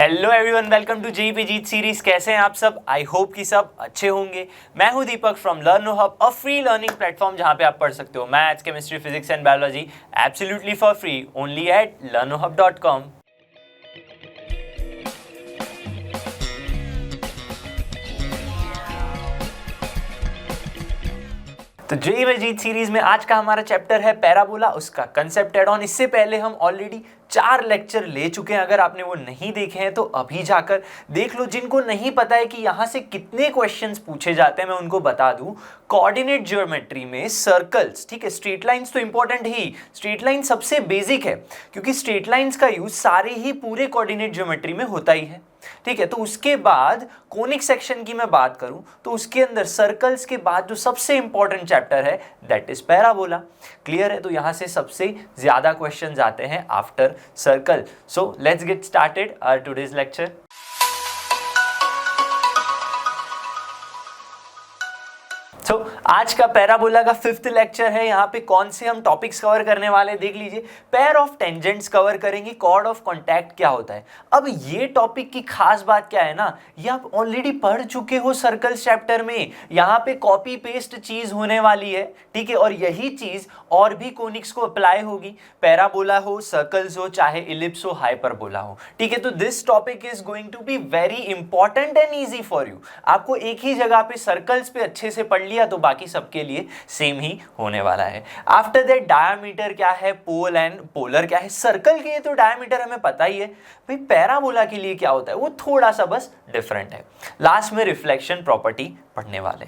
Hello everyone, welcome to JEE पे जीत series. कैसे हैं आप सब? आई होप कि सब अच्छे होंगे। मैं हूं Deepak from Learnohub, a free learning platform जहां पे आप पढ़ सकते हो maths, chemistry, physics and biology absolutely for free only at learnohub.com। तो जेई पे जीत सीरीज में आज का हमारा चैप्टर है पैराबोला, उसका कंसेप्ट एड ऑन। इससे पहले हम ऑलरेडी 4 लेक्चर ले चुके हैं। अगर आपने वो नहीं देखे हैं तो अभी जाकर देख लो। जिनको नहीं पता है कि यहाँ से कितने क्वेश्चंस पूछे जाते हैं, मैं उनको बता दूं। कोऑर्डिनेट ज्योमेट्री में सर्कल्स, ठीक है, स्ट्रेट लाइंस तो इंपॉर्टेंट ही, स्ट्रेट लाइन सबसे बेसिक है क्योंकि स्ट्रेट लाइंस का यूज सारे ही पूरे कोऑर्डिनेट ज्योमेट्री में होता ही है, ठीक है। तो उसके बाद कोनिक सेक्शन की मैं बात करूं तो उसके अंदर सर्कल्स के बाद जो सबसे इंपॉर्टेंट चैप्टर है दैट इज पैराबोला। क्लियर है? तो यहां से सबसे ज्यादा क्वेश्चंस आते हैं after circle. So let's get started our today's lecture. आज का पैराबोला का 5th लेक्चर है। यहाँ पे कौन से हम टॉपिक्स कवर करने वाले देख लीजिए। पेयर ऑफ टेंजेंट्स कवर करेंगे, कॉर्ड ऑफ कॉन्टैक्ट क्या होता है। अब ये टॉपिक की खास बात क्या है ना, ये आप ऑलरेडी पढ़ चुके हो सर्कल्स चैप्टर में। यहाँ पे कॉपी पेस्ट चीज होने वाली है, ठीक है, और यही चीज और भी कोनिक्स को अप्लाई होगी। पैराबोला हो, सर्कल्स हो, चाहे इलिप्स हो, हाइपरबोला हो, ठीक है। तो this topic is going to be very important and easy for you. आपको एक ही जगह पे सर्कल्स पे अच्छे से पढ़ लिया तो बाकी सबके लिए सेम ही होने वाला है। आफ्टर दैट डायमीटर क्या है, पोल एंड पोलर क्या है। सर्कल के लिए तो डायमीटर हमें पता ही है भाई, पैराबोला के लिए क्या होता है वो थोड़ा सा बस डिफरेंट है। लास्ट में रिफ्लेक्शन प्रॉपर्टी पढ़ने वाले।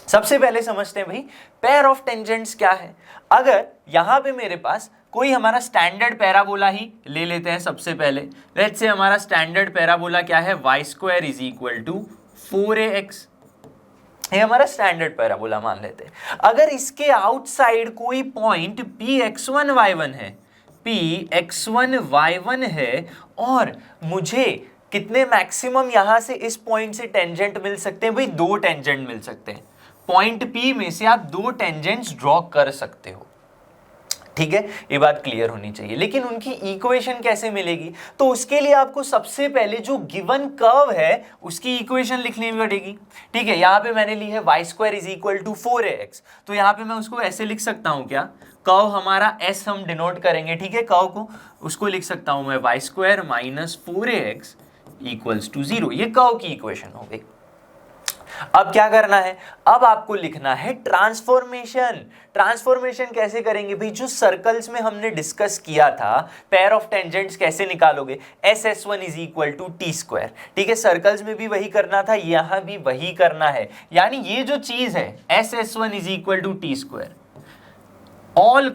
सबसे पहले समझते हैं भाई पेयर ऑफ टेंजेंट्स क्या है। अगर यहां पे मेरे पास कोई हमारा स्टैंडर्ड पैराबोला ही ले लेते हैं। सबसे पहले लेट्स से हमारा स्टैंडर्ड पैराबोला क्या है, y² is equal to 4ax। ये हमारा स्टैंडर्ड पैराबोला मान लेते हैं। अगर इसके आउटसाइड कोई पॉइंट px1y1 है, px1y1 है, और मुझे कितने मैक्सिमम यहां से इस पॉइंट से टेंजेंट मिल सकते हैं भाई, 2 टेंजेंट मिल सकते हैं। पॉइंट P में से आप 2 टेंजेंट्स ड्रॉ कर सकते हो, ठीक है। ये बात क्लियर होनी चाहिए। लेकिन उनकी इक्वेशन कैसे मिलेगी, तो उसके लिए आपको सबसे पहले जो गिवन कर्व है उसकी इक्वेशन लिखनी पड़ेगी, ठीक है। यहां पे मैंने ली है y² is equal to 4ax, तो यहां पे मैं उसको ऐसे लिख सकता हूं क्या, कर्व हमारा s हम डिनोट करेंगे, ठीक है। कर्व को उसको लिख सकता हूं मैं y² minus 4ax equals to 0। ये कर्व की इक्वेशन हो गई। अब क्या करना है, अब आपको लिखना है ट्रांसफॉर्मेशन। ट्रांसफॉर्मेशन कैसे करेंगे भाई, जो सर्कल्स में हमने डिस्कस किया था पेयर ऑफ टेंजेंट्स कैसे निकालोगे, ss1 is equal to t², ठीक है। सर्कल्स में भी वही करना था, यहां भी वही करना है। यानी ये जो चीज है ss1 is equal to t², all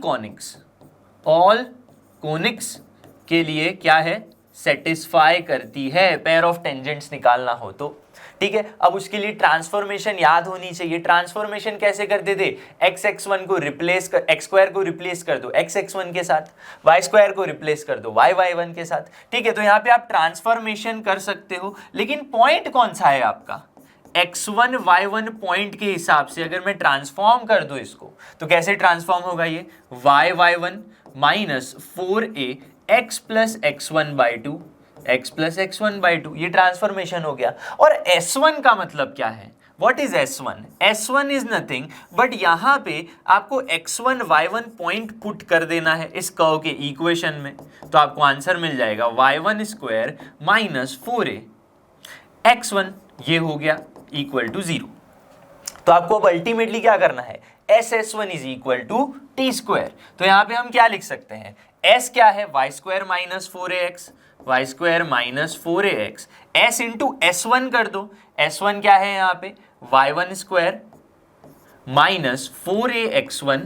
conics के लिए क्या है, सेटिस्फाई करती है पेयर ऑफ टेंजेंट्स निकालना हो तो, ठीक है। अब उसके लिए ट्रांसफॉर्मेशन याद होनी चाहिए। ट्रांसफॉर्मेशन कैसे करते थे, x1 को रिप्लेस कर, x² को रिप्लेस कर दो x1 के साथ, y² को रिप्लेस कर दो y1 के साथ, ठीक है। तो यहां पे आप ट्रांसफॉर्मेशन कर सकते हो। लेकिन पॉइंट कौन सा है आपका, x1 y1 पॉइंट के हिसाब से अगर मैं ट्रांसफॉर्म कर दूं इसको तो कैसे ट्रांसफॉर्म होगा, ये y1 minus 4a x plus x1 by 2, ये ट्रांसफॉर्मेशन हो गया। और S1 का मतलब क्या है, what is S1? S1 is nothing but यहां पे आपको x1 y1 पॉइंट पुट कर देना है इस कर्व के इक्वेशन में, तो आपको आंसर मिल जाएगा y1² माइनस 4a x1, ये हो गया इक्वल टू 0। तो आपको अब अल्टीमेटली क्या करना है, ss1 is equal to t²। तो यहां पे हम क्या लिख सकते हैं, s क्या है y² minus 4ax, y² minus 4ax, s into s1 कर दो। s1 क्या है यहाँ पे, y1² minus 4ax1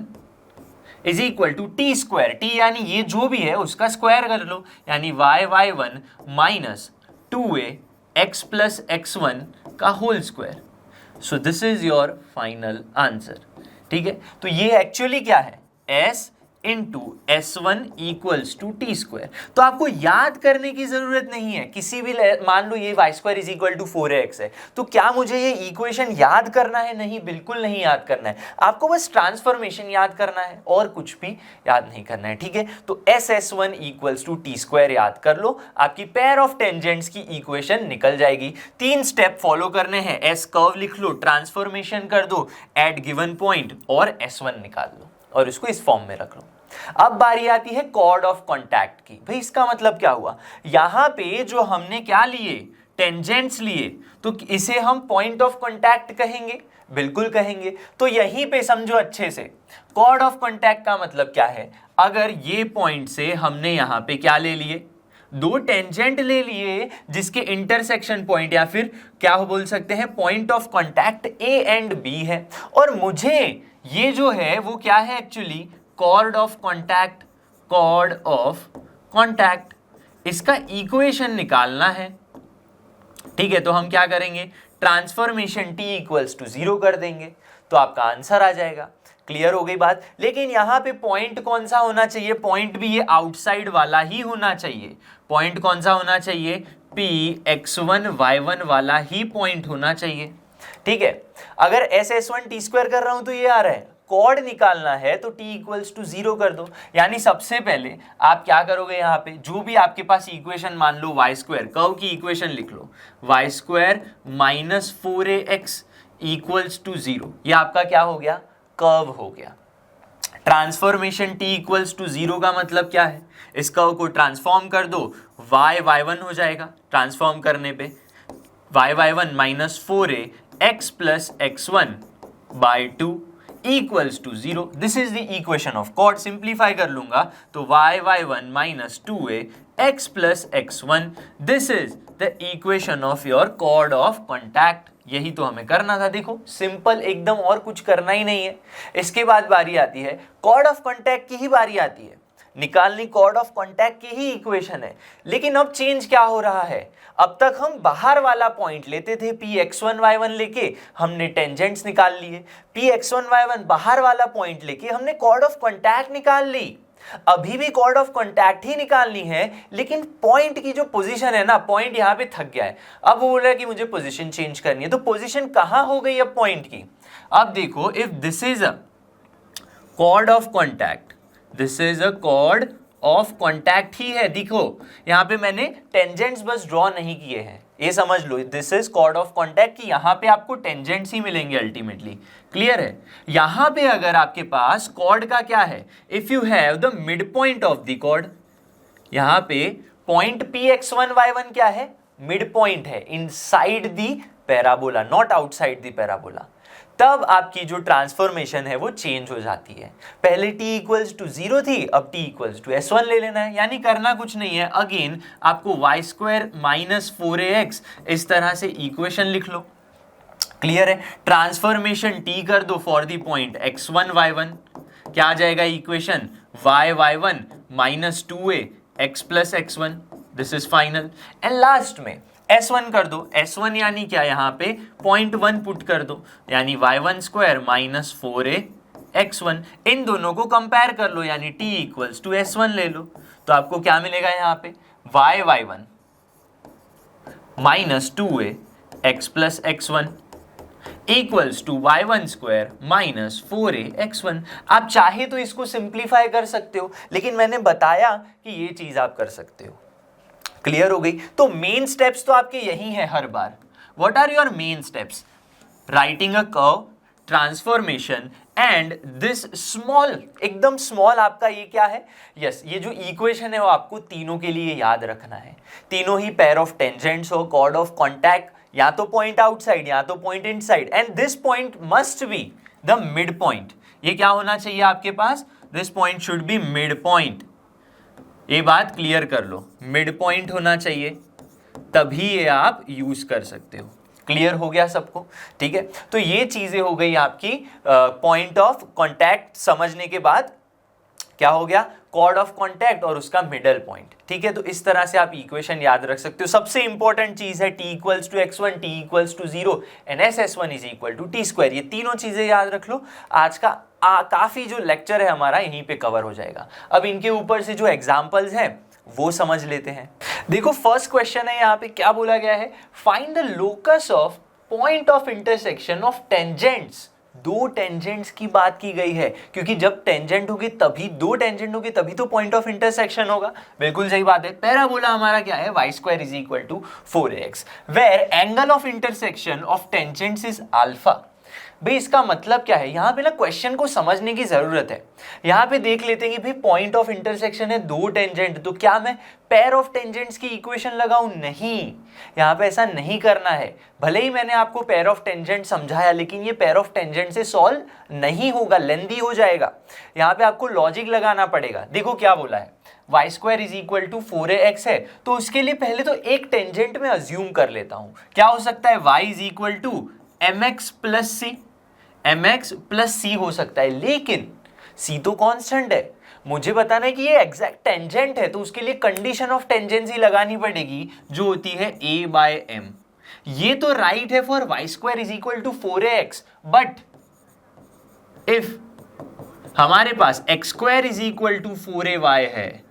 is equal to t²। t यानी ये जो भी है उसका स्क्वायर कर लो, यानी y1 minus 2a x plus x1 का whole square. So this is your final answer, ठीक है। तो ये एक्चुअली क्या है, s into S1 equals to T square. तो आपको याद करने की जरूरत नहीं है, किसी भी मान लो ये Y square is equal to 4x है, तो क्या मुझे ये इक्वेशन याद करना है? नहीं, बिल्कुल नहीं याद करना है। आपको बस ट्रांसफॉर्मेशन याद करना है और कुछ भी याद नहीं करना है, ठीक है। तो SS1 equals to T square याद कर लो, आपकी पेयर ऑफ टेंजेंट्स की इक्वेशन निकल जाएगी। 3 स्टेप फॉलो करने हैं, एस कर्व लिख लो, ट्रांसफॉर्मेशन कर दो एट गिवन पॉइंट और S1 निकाल लो और इसको इस फॉर्म में रख लो। अब बारी आती है कॉर्ड ऑफ कॉन्टैक्ट की। भाई इसका मतलब क्या हुआ? यहां पे जो हमने क्या लिए, टेंजेंट्स लिए, तो इसे हम पॉइंट ऑफ कॉन्टैक्ट कहेंगे, बिल्कुल कहेंगे। तो यहीं पे समझो अच्छे से, कॉर्ड ऑफ कॉन्टैक्ट का मतलब क्या है? अगर ये पॉइंट से हमने यहां पे क्या ले लिए, 2 टेंजेंट ले लिए जिसके इंटरसेक्शन पॉइंट या फिर क्या बोल सकते हैं point of contact A and B है, और मुझे ये जो है वो क्या है actually, chord of contact, chord of contact, इसका इक्वेशन निकालना है, ठीक है। तो हम क्या करेंगे, ट्रांसफॉर्मेशन T इक्वल्स टू 0 कर देंगे तो आपका आंसर आ जाएगा। क्लियर हो गई बात? लेकिन यहां पे पॉइंट कौन सा होना चाहिए? पॉइंट भी ये आउटसाइड वाला ही होना चाहिए। पॉइंट कौन सा होना चाहिए? Px1 y1 वाला ही पॉइंट होना चाहिए, ठीक है। अगर SS1 टी स्क्वायर कर रहा हूं तो ये आ रहा है, कॉर्ड निकालना है तो T इक्वल्स टू 0 कर दो। यानी सबसे पहले आप क्या करोगे, यहाँ पे जो भी आपके पास इक्वेशन, मान लो वाई स्क्वायर, कर्व की इक्वेशन लिख लो, Y square minus 4ax equals to 0, ये आपका क्या हो गया, कर्व हो गया। ट्रांसफॉर्मेशन T इक्वल्स टू 0 का मतलब क्या है? इस कर्व को ट्रांसफॉर्म कर दो, y1 हो जाएगा, ट्रांसफॉर्म करने पे y1 minus 4a x plus x1 by 2 equals to 0। This is the equation of chord. Simplify कर लूंगा तो y1 minus 2a x plus x1, this is the equation of your chord of contact. यही तो हमें करना था। देखो simple एकदम, और कुछ करना ही नहीं है। इसके बाद बारी आती है कॉर्ड ऑफ कॉन्टैक्ट की ही बारी आती है, निकालनी कॉर्ड ऑफ कॉन्टैक्ट की ही इक्वेशन है। लेकिन अब चेंज क्या हो रहा है, अब तक हम बाहर वाला पॉइंट लेते थे, Px1 y1 लेके हमने टेंजेंट्स निकाल लिए, Px1 y1 बाहर वाला पॉइंट लेके हमने कॉर्ड ऑफ कॉन्टैक्ट निकाल ली। अभी भी कॉर्ड ऑफ कॉन्टैक्ट ही निकालनी है, लेकिन पॉइंट की जो पोजीशन है ना, पॉइंट यहाँ पे थक गया है। अब वो बोल रहा है कि मुझे पोजीशन चेंज करनी है, तो पोजीशन कहाँ हो गई अब पॉइंट की? अब देखो, if this is a chord of contact, this is a chord of contact ही है। देखो यहां पे मैंने टेंजेंट्स बस ड्रॉ नहीं किए हैं, ये समझ लो, this is chord of contact की यहां पे आपको टेंजेंट्स ही मिलेंगे अल्टीमेटली। क्लियर है? यहां पे अगर आपके पास कॉर्ड का क्या है, if you have the mid point of the chord, यहां पे पॉइंट Px1 y1 क्या है, मिड पॉइंट है inside the parabola, not outside the parabola, तब आपकी जो ट्रांसफॉर्मेशन है वो चेंज हो जाती है। पहले t इक्वल्स टू 0 थी, अब t इक्वल्स टू S1 ले लेना है। यानी करना कुछ नहीं है, अगेन आपको वाई स्क्वायर माइनस 4ax इस तरह से इक्वेशन लिख लो। क्लियर है? ट्रांसफॉर्मेशन t कर दो for the point x1 y1, क्या आ जाएगा equation, y1 minus 2a x plus x1, this is final. And last में S1 कर दो, S1 यानी क्या, यहाँ पे 0.1 पुट कर दो, यानी y1 square minus 4a x1, इन दोनों को कंपेयर कर लो, यानी t इक्वल्स टू S1 ले लो। तो आपको क्या मिलेगा यहाँ पे, y1 minus 2a x plus x1 equals to y1 square minus 4a x1। आप चाहे तो इसको सिंप्लीफाई कर सकते हो, लेकिन मैंने बताया कि ये चीज आप कर सकते हो। क्लियर हो गई? तो मेन स्टेप्स तो आपके यही है हर बार। What are your main steps? Writing a curve, transformation and this small, एकदम स्मॉल आपका ये क्या है, यस ये जो इक्वेशन है वो आपको तीनों के लिए याद रखना है। तीनों ही पेयर ऑफ टेंजेंट्स हो, कॉर्ड ऑफ कॉन्टैक्ट, या तो पॉइंट आउटसाइड या तो point inside, and this point must be the mid point. ये क्या होना चाहिए आपके पास, this point should be mid point. ये बात क्लियर कर लो, मिड पॉइंट होना चाहिए, तभी ये आप यूज कर सकते हो। क्लियर हो गया सबको? ठीक है, तो ये चीजें हो गई आपकी पॉइंट ऑफ कांटेक्ट समझने के बाद क्या हो गया, कॉर्ड ऑफ कांटेक्ट और उसका मिडल पॉइंट। ठीक है, तो इस तरह से आप इक्वेशन याद रख सकते हो। सबसे इंपॉर्टेंट चीज है t equals to x1, t equals to 0 and s s1 is equal to t square. ये तीनों चीजें याद रख लो। आज का काफी जो लेक्चर है हमारा यहीं पे कवर हो जाएगा। अब इनके ऊपर से जो एग्जांपल्स हैं वो समझ लेते हैं। देखो फर्स्ट क्वेश्चन है, यहाँ पे क्या बोला गया है, find the locus of point of intersection of tangents. दो टेंजेंट्स की बात की गई है, क्योंकि जब टेंजेंट होगी तभी, दो टेंजेंट होगी तभी तो पॉइंट ऑफ इंटरसेक्शन होगा। बिल्कुल सही बात है। पैराबोला हमारा क्या है, y square is equal to 4ax, where angle of intersection of tangents is alpha. भाई इसका मतलब क्या है, यहाँ पे ना क्वेश्चन को समझने की जरूरत है। यहाँ पे देख लेते हैं कि भाई पॉइंट ऑफ इंटरसेक्शन है दो टेंजेंट, तो क्या मैं पेयर ऑफ टेंजेंट्स की इक्वेशन लगाऊं? नहीं, यहाँ पे ऐसा नहीं करना है। भले ही मैंने आपको पेयर ऑफ टेंजेंट समझाया, लेकिन ये पेयर ऑफ टेंजेंट से सॉल्व नहीं होगा, लेंदी हो जाएगा। यहाँ पे आपको लॉजिक लगाना पड़ेगा। देखो क्या बोला है, y square is equal to 4ax है, तो उसके लिए पहले तो एक टेंजेंट में अज्यूम कर लेता हूं। क्या हो सकता है, y is equal to mx plus C, mx plus C हो सकता है, लेकिन c तो कांस्टेंट है। मुझे बताना है कि ये एग्जैक्ट टेंजेंट है, तो उसके लिए कंडीशन ऑफ टेंजेंसी लगानी पड़ेगी, जो होती है a बाय m। ये तो राइट है for y square is equal to 4ax, but if हमारे पास x square is equal to 4ay है,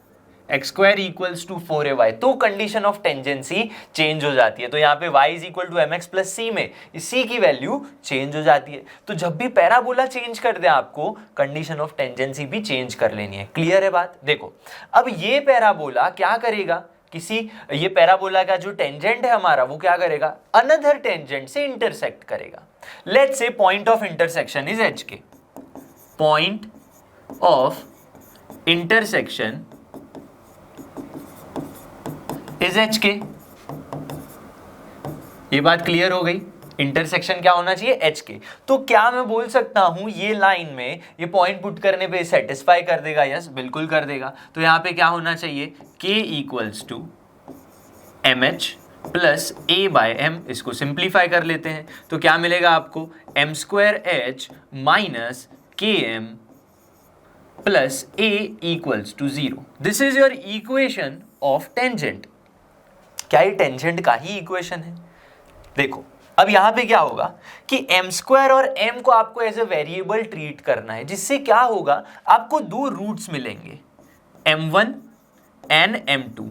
x square equals to 4ay, तो कंडीशन ऑफ टेंजेंसी चेंज हो जाती है। तो यहाँ पे y is equal to mx plus C में c की वैल्यू चेंज हो जाती है। तो जब भी पैराबोला चेंज कर दे आपको, कंडीशन ऑफ टेंजेंसी भी चेंज कर लेनी है। क्लियर है बात? देखो अब ये पैराबोला क्या करेगा, ये पैराबोला का जो टेंजेंट है हमारा, वो क्या करेगा, अनदर टेंजेंट से इंटरसेक्ट करेगा। Let's say point of intersection is H K, point of intersection is H K. ये बात क्लियर हो गई, इंटरसेक्शन क्या होना चाहिए, एच के। तो क्या मैं बोल सकता हूं ये लाइन में ये पॉइंट पुट करने पे सेटिस्फाई कर देगा? यस, बिल्कुल कर देगा। तो यहां पे क्या होना चाहिए, k equals to M H plus A by M. इसको सिंप्लीफाई कर लेते हैं, तो क्या मिलेगा आपको, M square H minus K M plus A equals to 0। This is your equation of tangent. क्या ये टेंजेंट का ही इक्वेशन है? देखो अब यहां पे क्या होगा कि m स्क्वायर और m को आपको एज ए वेरिएबल ट्रीट करना है, जिससे क्या होगा, आपको दो रूट्स मिलेंगे, m1 एंड m2।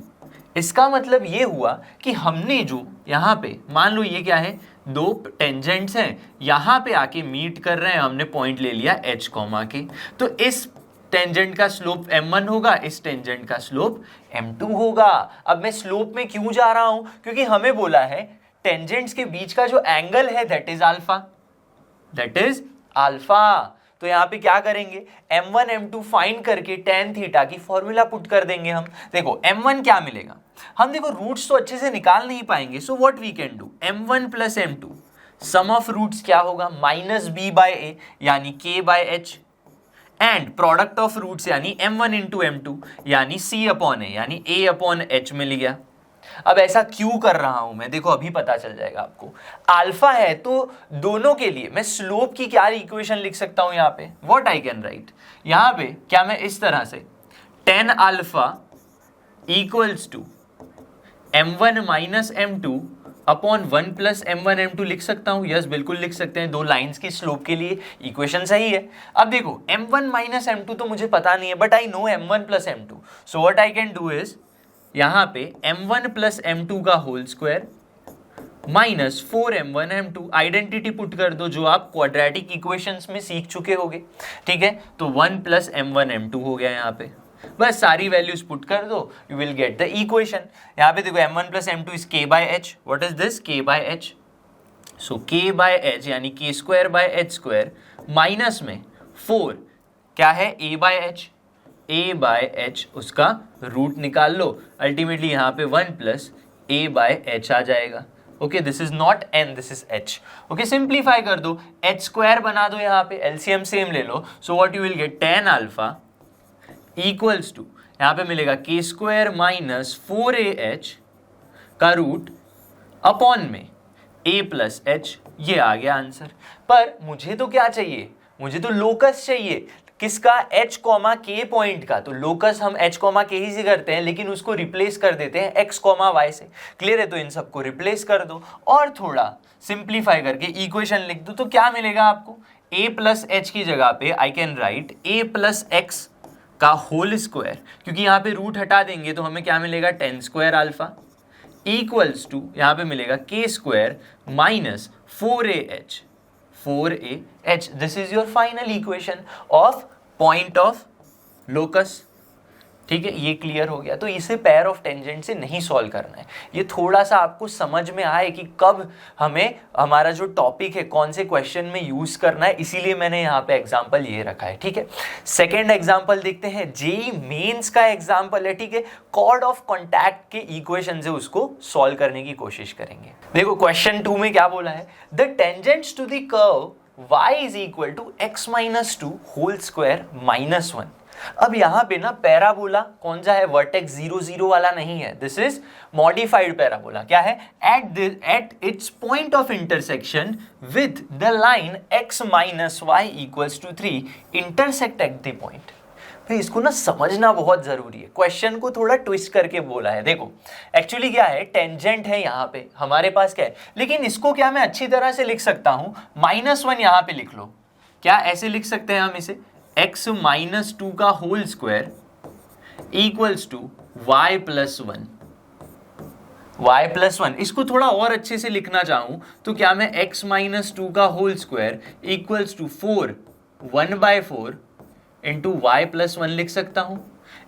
इसका मतलब ये हुआ कि हमने जो यहां पे, मान लो ये क्या है, दो टेंजेंट्स हैं, यहां पे आके मीट कर रहे हैं, हमने पॉइंट ले लिया h कॉमा के, तो इस टेंजेंट का स्लोप m1 होगा, इस टेंजेंट का स्लोप m2 होगा। अब मैं स्लोप में क्यों जा रहा हूं, क्योंकि हमें बोला है टेंजेंट्स के बीच का जो एंगल है that is alpha, that is alpha. तो यहां पे क्या करेंगे, m1 m2 फाइंड करके tan थीटा की फॉर्मूला पुट कर देंगे हम। देखो m1 क्या मिलेगा, हम देखो रूट्स तो अच्छे से निकाल नहीं पाएंगे, so what we can do, m1 plus m2 sum of roots क्या होगा, माइनस b बाय a यानी k by h, and product of roots यानी m1 इंटू m2 यानी c अपॉन a यानी a अपॉन h मिल गया। अब ऐसा क्यों कर रहा हूं मैं, देखो अभी पता चल जाएगा आपको। अल्फा है तो दोनों के लिए मैं स्लोप की क्या इक्वेशन लिख सकता हूं, यहां पे व्हाट आई कैन राइट, यहां पे क्या मैं इस तरह से tan alpha equals to m1 minus m2 upon 1 plus m1 m2 लिख सकता हूं? यस, बिल्कुल लिख सकते हैं। दो लाइंस की स्लोप के लिए इक्वेशन सही है। अब देखो m1 माइनस m2 तो मुझे पता नहीं है, but I know m1 plus m2, so what I can do is, यहां पे m1 प्लस m2 का whole square minus 4m1 m2 identity put कर दो, जो आप क्वाड्रेटिक इक्वेशंस में सीख चुके होगे। ठीक है, तो 1 प्लस m1 m2 हो गया यहाँ पे, बस सारी वैल्यूज पुट कर दो, you will get the equation. यहाँ पे देखो m1 plus m2 is k by h, what is this, k by h, so k by h यानी k square by h square minus में 4 क्या है, a by h, a by h उसका root निकाल लो, अल्टीमेटली यहाँ पे 1 plus a by h आ जाएगा। Okay, this is not n, this is h। Okay, simplify कर दो, h स्क्वायर बना दो, यहाँ पे एलसीएम सेम ले लो, so what you will get, tan alpha equals to, यहाँ पे मिलेगा k स्क्वायर माइनस 4ah का रूट अपॉन में a प्लस h। ये आ गया आंसर। पर मुझे तो क्या चाहिए, मुझे तो लोकस चाहिए, किसका, h कॉमा k पॉइंट का। तो लोकस हम h कॉमा k ही से करते हैं, लेकिन उसको रिप्लेस कर देते हैं x कॉमा y से। क्लियर है? तो इन सबको रिप्लेस कर दो और थोड़ा सिंप्लीफाई करके इक्वेशन लिख दो, तो क्या मिलेगा आपको, a प्लस एच की जगह पे I can write a plus x का होल स्क्वायर, क्योंकि यहाँ पे रूट हटा देंगे तो हमें क्या मिलेगा 10 स्क्वायर अल्फा इक्वल्स टू यहाँ पे मिलेगा k square minus 4ah। This is your final equation of point of locus. ठीक है, ये क्लियर हो गया। तो इसे पेयर ऑफ टेंजेंट से नहीं सॉल्व करना है। ये थोड़ा सा आपको समझ में आए कि कब हमें हमारा जो टॉपिक है कौन से क्वेश्चन में यूज करना है, इसीलिए मैंने यहाँ पे एग्जांपल ये रखा है। ठीक है, सेकेंड एग्जांपल देखते हैं, जेईई मेंस का एग्जांपल है। ठीक है, कॉर्ड ऑफ कॉन्टैक्ट के इक्वेशन से उसको सॉल्व करने की कोशिश करेंगे। देखो क्वेश्चन 2 में क्या बोला है, the tangents to the curve y is equal to x minus 2 whole square minus 1। अब यहां पे ना पैराबोला कौन सा है, वर्टेक्स 0 0 वाला नहीं है, दिस इज मॉडिफाइड पैराबोला। क्या है, at its point of intersection with the line x minus Y equals to 3 intersect at the point. भाई इसको ना समझना बहुत जरूरी है, क्वेश्चन को थोड़ा ट्विस्ट करके बोला है। देखो एक्चुअली क्या है, टेंजेंट है यहाँ पे हमारे पास क्या है, लेकिन इसको क्या मैं अच्छी तरह से लिख सकता हूं, -1 यहाँ पे लिख लो। क्या ऐसे लिख सकते हैं हम इसे, x माइनस 2 का whole square equals to y plus 1। इसको थोड़ा और अच्छे से लिखना चाहूं तो क्या मैं x माइनस 2 का whole square equals to 4 1/4 into Y plus 1 लिख सकता हूं।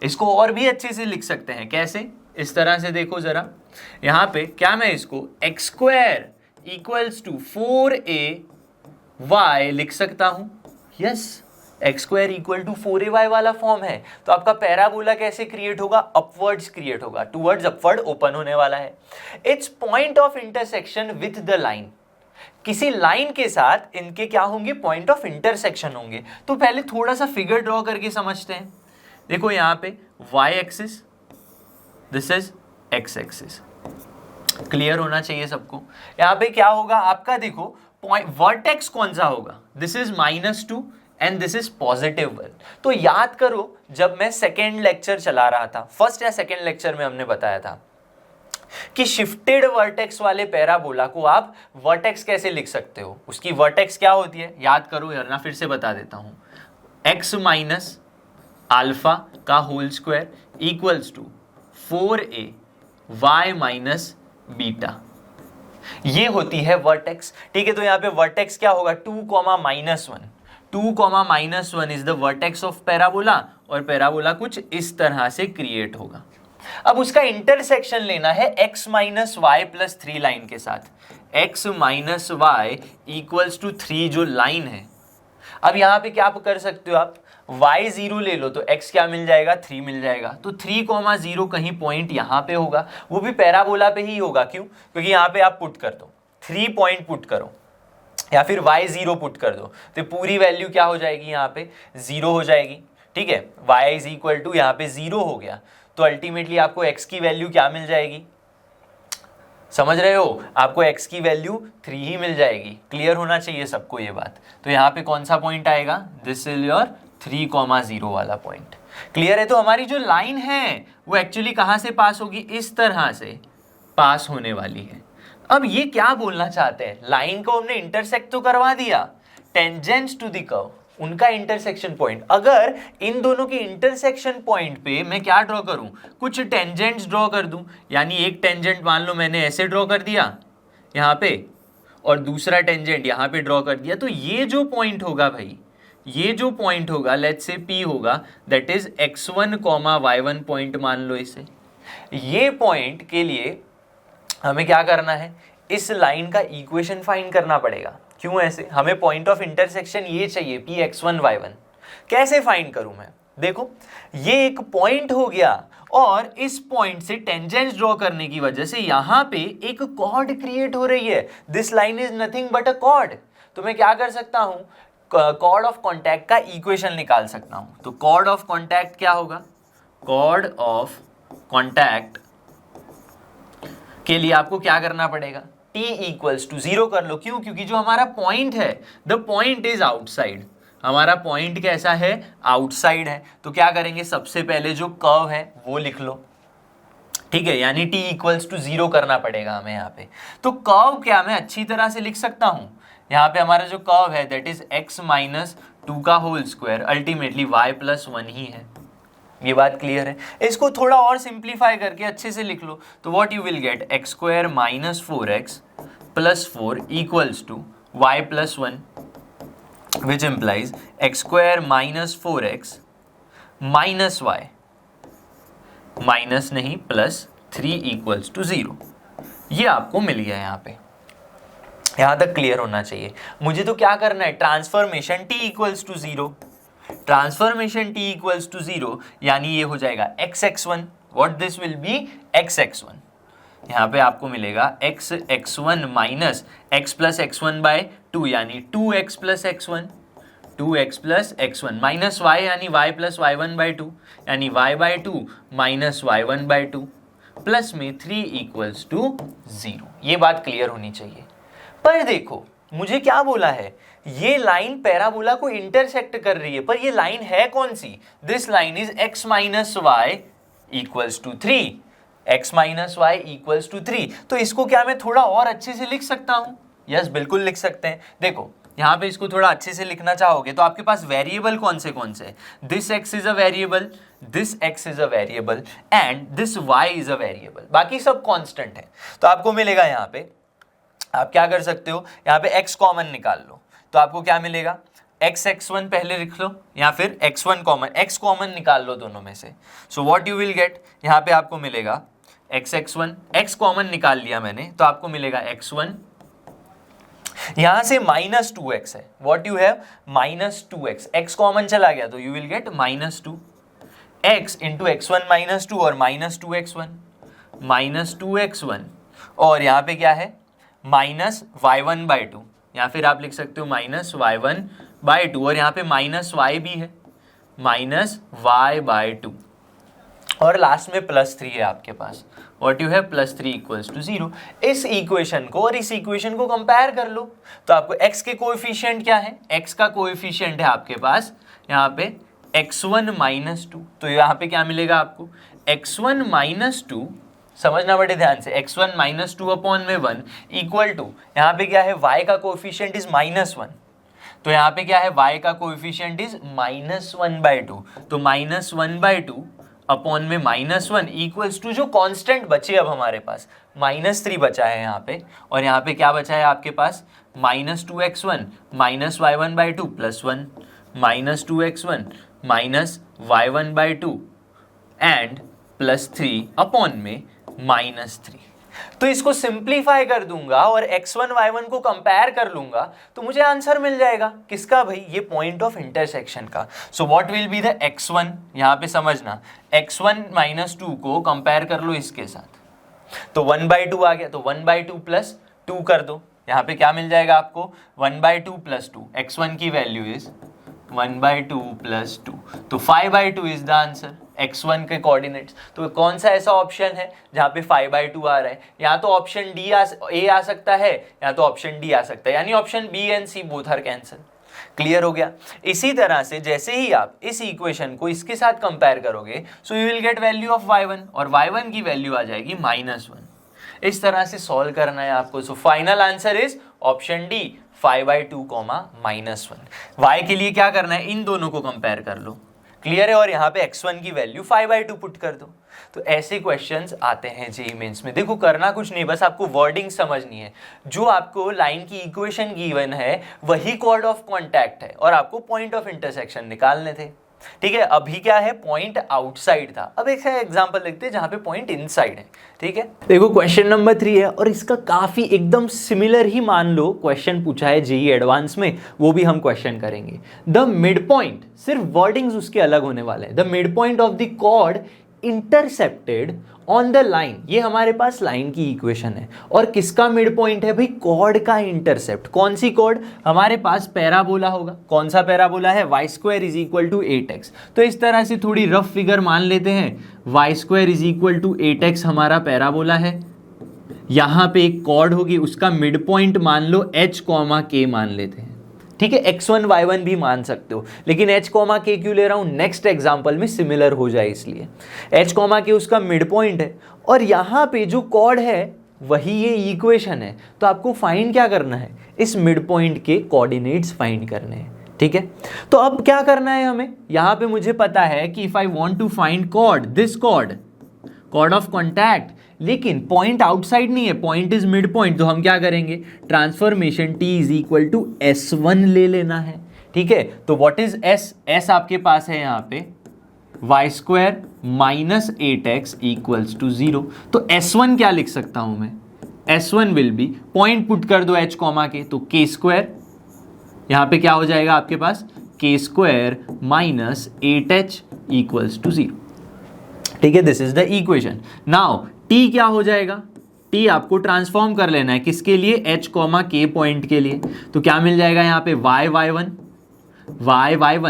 इसको और भी अच्छे से लिख सकते हैं, कैसे, इस तरह से देखो जरा, यहां पे क्या मैं इसको x square equals to 4ay लिख सकता हूं। Yes, X square equal to 4ay वाला फॉर्म है। तो आपका पैराबोला कैसे क्रिएट होगा, अपवर्ड्स क्रिएट होगा, टूवर्ड्स अपवर्ड ओपन होने वाला है। It's point of intersection with the line, किसी लाइन के साथ इनके क्या होंगे, पॉइंट ऑफ इंटरसेक्शन होंगे। तो पहले थोड़ा सा फिगर ड्रॉ करके समझते हैं। देखो यहाँ पे y axis, this is x axis, clear होना चाहिए सबको। यहाँ पे क्या होगा आपका, देखो पॉइंट वर्टेक्स कौन सा होगा, this is -2 and this is +1। तो याद करो जब मैं सेकेंड लेक्चर चला रहा था, फर्स्ट या सेकेंड लेक्चर में हमने बताया था कि शिफ्टेड वर्टेक्स वाले पैराबोला को आप वर्टेक्स कैसे लिख सकते हो, उसकी वर्टेक्स क्या होती है, याद करो यार ना, फिर से बता देता हूं, x माइनस अल्फा का whole square equals to 4a y minus beta, ये होती है वर्टेक्स। ठीक है, तो यहां पे वर्टेक्स क्या होगा, 2, -1। 2, -1 is the vertex of parabola, और पैराबोला कुछ इस तरह से क्रिएट होगा। अब उसका इंटरसेक्शन लेना है x minus Y plus 3 line के साथ, x minus Y equals to 3 जो लाइन है। अब यहां पे क्या कर सकते हो आप, y 0 ले लो तो x क्या मिल जाएगा, 3 मिल जाएगा। तो 3,0 कहीं पॉइंट यहां पे होगा, वो भी पैराबोला पे ही होगा। क्यों, क्योंकि यहां पे आप पुट कर दो 3 पॉइंट पुट करो, या फिर y 0 पुट कर दो, तो पूरी वैल्यू क्या हो जाएगी, यहाँ पे 0 हो जाएगी। ठीक है, y इज इक्वल टू यहाँ पे 0 हो गया, तो अल्टीमेटली आपको x की वैल्यू क्या मिल जाएगी, समझ रहे हो, आपको x की वैल्यू 3 ही मिल जाएगी। क्लियर होना चाहिए सबको ये बात। तो यहाँ पे कौन सा पॉइंट आएगा, दिस इज योर 3,0 वाला पॉइंट। क्लियर है, तो हमारी जो लाइन है वो एक्चुअली कहाँ से पास होगी, इस तरह से पास होने वाली है। अब ये क्या बोलना चाहते हैं, लाइन को हमने इंटरसेक्ट तो करवा दिया, टेंजेंट्स टू द कर्व उनका इंटरसेक्शन पॉइंट, अगर इन दोनों के इंटरसेक्शन पॉइंट पे मैं क्या ड्रॉ करूं, कुछ टेंजेंट्स ड्रॉ कर दूं। यानी एक टेंजेंट मान लो मैंने ऐसे ड्रॉ कर दिया यहाँ पे, और दूसरा टेंजेंट यहाँ पे ड्रॉ कर दिया, तो ये जो पॉइंट होगा भाई, ये जो पॉइंट होगा, लेट्स से P होगा, that is x1, y1 point मान लो इसे। ये पॉइंट के लिए हमें क्या करना है, इस लाइन का इक्वेशन फाइंड करना पड़ेगा। क्यों ऐसे, हमें पॉइंट ऑफ इंटरसेक्शन ये चाहिए, P x1 y1। कैसे फाइंड करूं मैं, देखो ये एक पॉइंट हो गया, और इस पॉइंट से टेंजेंट्स ड्रॉ करने की वजह से यहां पे एक कॉर्ड क्रिएट हो रही है। This line is nothing but a cord. तो मैं क्या कर सकता हूं, कॉर्ड ऑफ कॉन्टैक्ट का इक्वेशन निकाल सकता हूं। तो कॉर्ड ऑफ कॉन्टैक्ट क्या होगा, कॉर्ड ऑफ कॉन्टैक्ट के लिए आपको क्या करना पड़ेगा, t इक्वल्स टू 0 कर लो। क्यों, क्योंकि जो हमारा पॉइंट है, द पॉइंट इज आउटसाइड, हमारा पॉइंट कैसा है, आउटसाइड है। तो क्या करेंगे, सबसे पहले जो कर्व है वो लिख लो। ठीक है, यानी t इक्वल्स टू 0 करना पड़ेगा हमें यहाँ पे। तो कर्व क्या मैं अच्छी तरह से लिख सकता हूं, यहाँ पे हमारा जो कर्व है दैट इज x माइनस 2 का whole square, ultimately y plus 1 ही है। ये बात क्लियर है। इसको थोड़ा और सिंप्लीफाई करके अच्छे से लिख लो तो what you will get, X square minus 4x plus 4 equals to y plus 1, which implies X square minus 4x minus y minus नहीं प्लस 3 इक्वल्स टू 0। ये आपको मिल गया यहाँ पे, यहाँ तक क्लियर होना चाहिए। मुझे तो क्या करना है, transformation t equals to 0, transformation t equals to 0 यानी ये हो जाएगा x(x1), what this will be x(x1), यहाँ पे आपको मिलेगा x(x1) minus x plus x1 bye 2 यानी 2x plus x1, 2x plus x1 minus y यानी y प्लस y1 बाय 2 यानी y by 2 minus y1 by 2 plus में 3 इक्वल्स टू 0। ये बात क्लियर होनी चाहिए। पर देखो मुझे क्या बोला है, ये लाइन पैराबोला को इंटरसेक्ट कर रही है, पर ये लाइन है कौन सी, this line is x minus Y equals to 3, x minus Y equals to 3। तो इसको क्या मैं थोड़ा और अच्छे से लिख सकता हूं? यस, बिल्कुल लिख सकते हैं। देखो यहाँ पे इसको थोड़ा अच्छे से लिखना चाहोगे तो आपके पास वेरिएबल कौन से this x is a variable, this x is a variable and this y is a variable, बाकी सब कांस्टेंट है। तो आपको मिलेगा यहाँ पे, आप क्या कर सकते हो, यहाँ पे x कॉमन निकाल लो तो आपको क्या मिलेगा, x(x1) पहले लिख लो या फिर x1 कॉमन, x कॉमन निकाल लो दोनों में से। सो व्हाट यू विल गेट, यहाँ पे आपको मिलेगा x(x1), x कॉमन निकाल लिया मैंने तो आपको मिलेगा x1, यहां से माइनस 2x है, what you have minus 2x, x common चला गया तो you will get minus 2 x into x1 minus 2 और माइनस 2x1, माइनस 2x1 और यहाँ पे क्या है माइनस y1 बाई 2 या फिर आप लिख सकते हो माइनस y1 बाई 2 और यहाँ पे माइनस y भी है, माइनस y बाई 2 और लास्ट में प्लस 3 है आपके पास, what you have plus 3 equals to 0। इस इक्वेशन को और इस इक्वेशन को कंपेयर कर लो तो आपको x के कोएफिशिएंट क्या है, x का कोएफिशिएंट है आपके पास यहाँ पे x1 माइनस 2, तो यहाँ पे क्या मिलेगा आपको x1 माइनस 2, समझना बड़े ध्यान से, x1 माइनस 2 अपॉन में 1 इक्वल टू यहाँ पे क्या है y का कोएफिशिएंट इज माइनस 1, तो यहाँ पे क्या है y का कोएफिशिएंट इज माइनस 1 बाई 2, तो माइनस 1 बाई 2 अपॉन में माइनस 1 इक्वल्स टू जो कांस्टेंट बचे अब हमारे पास माइनस 3 बचा है यहाँ पे, और यहाँ पे क्या बचा है आपके पास minus 2x1 minus y1 by 2 plus 1, minus 2x1 minus y1 by 2 and plus 3 upon में माइनस 3। तो इसको सिंप्लीफाई कर दूंगा और x1 y1 को कंपेयर कर लूंगा तो मुझे आंसर मिल जाएगा किसका भाई, ये पॉइंट ऑफ इंटरसेक्शन का। सो what will be the x1, यहाँ पे समझना x1 माइनस 2 को कंपेयर कर लो इसके साथ तो 1 बाई 2 आ गया, तो 1 बाई 2 प्लस 2 कर दो, यहाँ पे क्या मिल जाएगा आपको 1 बाई 2 प्लस 2, x1 की वैल्यू इज 1 बाई 2 प्लस 2, तो 5 by 2 is the answer, x1 के कोऑर्डिनेट्स। तो कौन सा ऐसा ऑप्शन है जहां पे 5 बाई 2 आ रहा है, या तो ऑप्शन ए आ सकता है या तो ऑप्शन डी आ सकता है, यानी option B and C both are cancel. Clear हो गया। इसी तरह से जैसे ही आप इस इक्वेशन को इसके साथ कंपेयर करोगे so you will get value of y1 और y1 की वैल्यू आ जाएगी -1। इस तरह से सॉल्व करना है आपको। So final answer is option D 5 by 2 -1। y के लिए क्या करना है, इन दोनों को कंपेयर कर लो, क्लियर है, और यहाँ पे x1 की वैल्यू 5 बाई 2 पुट कर दो। तो ऐसे क्वेश्चंस आते हैं जेईई मेंस में। देखो करना कुछ नहीं, बस आपको वर्डिंग समझनी है। जो आपको लाइन की इक्वेशन गिवन है वही कॉर्ड ऑफ कॉन्टैक्ट है और आपको पॉइंट ऑफ इंटरसेक्शन निकालने थे। ठीक है, अभी क्या है, पॉइंट आउटसाइड था, अब एक एग्जांपल देखते हैं जहां पे पॉइंट इनसाइड है। ठीक है, देखो क्वेश्चन नंबर 3 है और इसका काफी एकदम सिमिलर ही मान लो क्वेश्चन पूछा है जेईई एडवांस में, वो भी हम क्वेश्चन करेंगे। द मिड पॉइंट, सिर्फ वर्डिंग्स उसके अलग होने वाले हैं। The mid point of the chord intercepted on the line, ये हमारे पास लाइन की इक्वेशन है। और किसका मिड पॉइंट है भाई, कॉर्ड का इंटरसेप्ट। कौन सी कॉर्ड, हमारे पास पैराबोला होगा। कौन सा पैराबोला है, y² is equal to 8x। तो इस तरह से थोड़ी रफ फिगर मान लेते हैं, y² is equal to 8x हमारा पैराबोला है। यहां पे एक कॉर्ड होगी, उसका मिड पॉइंट मान लो h, k मान लेते हैं। ठीक है, x1 y1 भी मान सकते हो, लेकिन h, k क्यों ले रहा हूं, नेक्स्ट एग्जांपल में सिमिलर हो जाए इसलिए। h, k उसका मिड पॉइंट है और यहां पे जो कॉर्ड है वही ये इक्वेशन है। तो आपको फाइंड क्या करना है, इस मिड पॉइंट के कोऑर्डिनेट्स फाइंड करने हैं, ठीक है। तो अब क्या करना है हमें, यहां पे मुझे पता है कि if I want to find chord, this chord of contact, लेकिन पॉइंट आउटसाइड नहीं है, पॉइंट इज मिड पॉइंट, तो हम क्या करेंगे, transformation T is equal to S1 ले लेना है, ठीक है। तो व्हाट इज S आपके पास है यहाँ पे Y square minus 8x equals to 0। तो S1 क्या लिख सकता हूं मैं, S1 will be, point put कर दो h कॉमा के, तो k स्क्वायर, यहां पे क्या हो जाएगा आपके पास k square minus 8h equals to 0, ठीक है। This is the equation. Now t क्या हो जाएगा, t आपको ट्रांसफॉर्म कर लेना है किसके लिए, h कॉमा k पॉइंट के लिए। तो क्या मिल जाएगा यहाँ पे y1,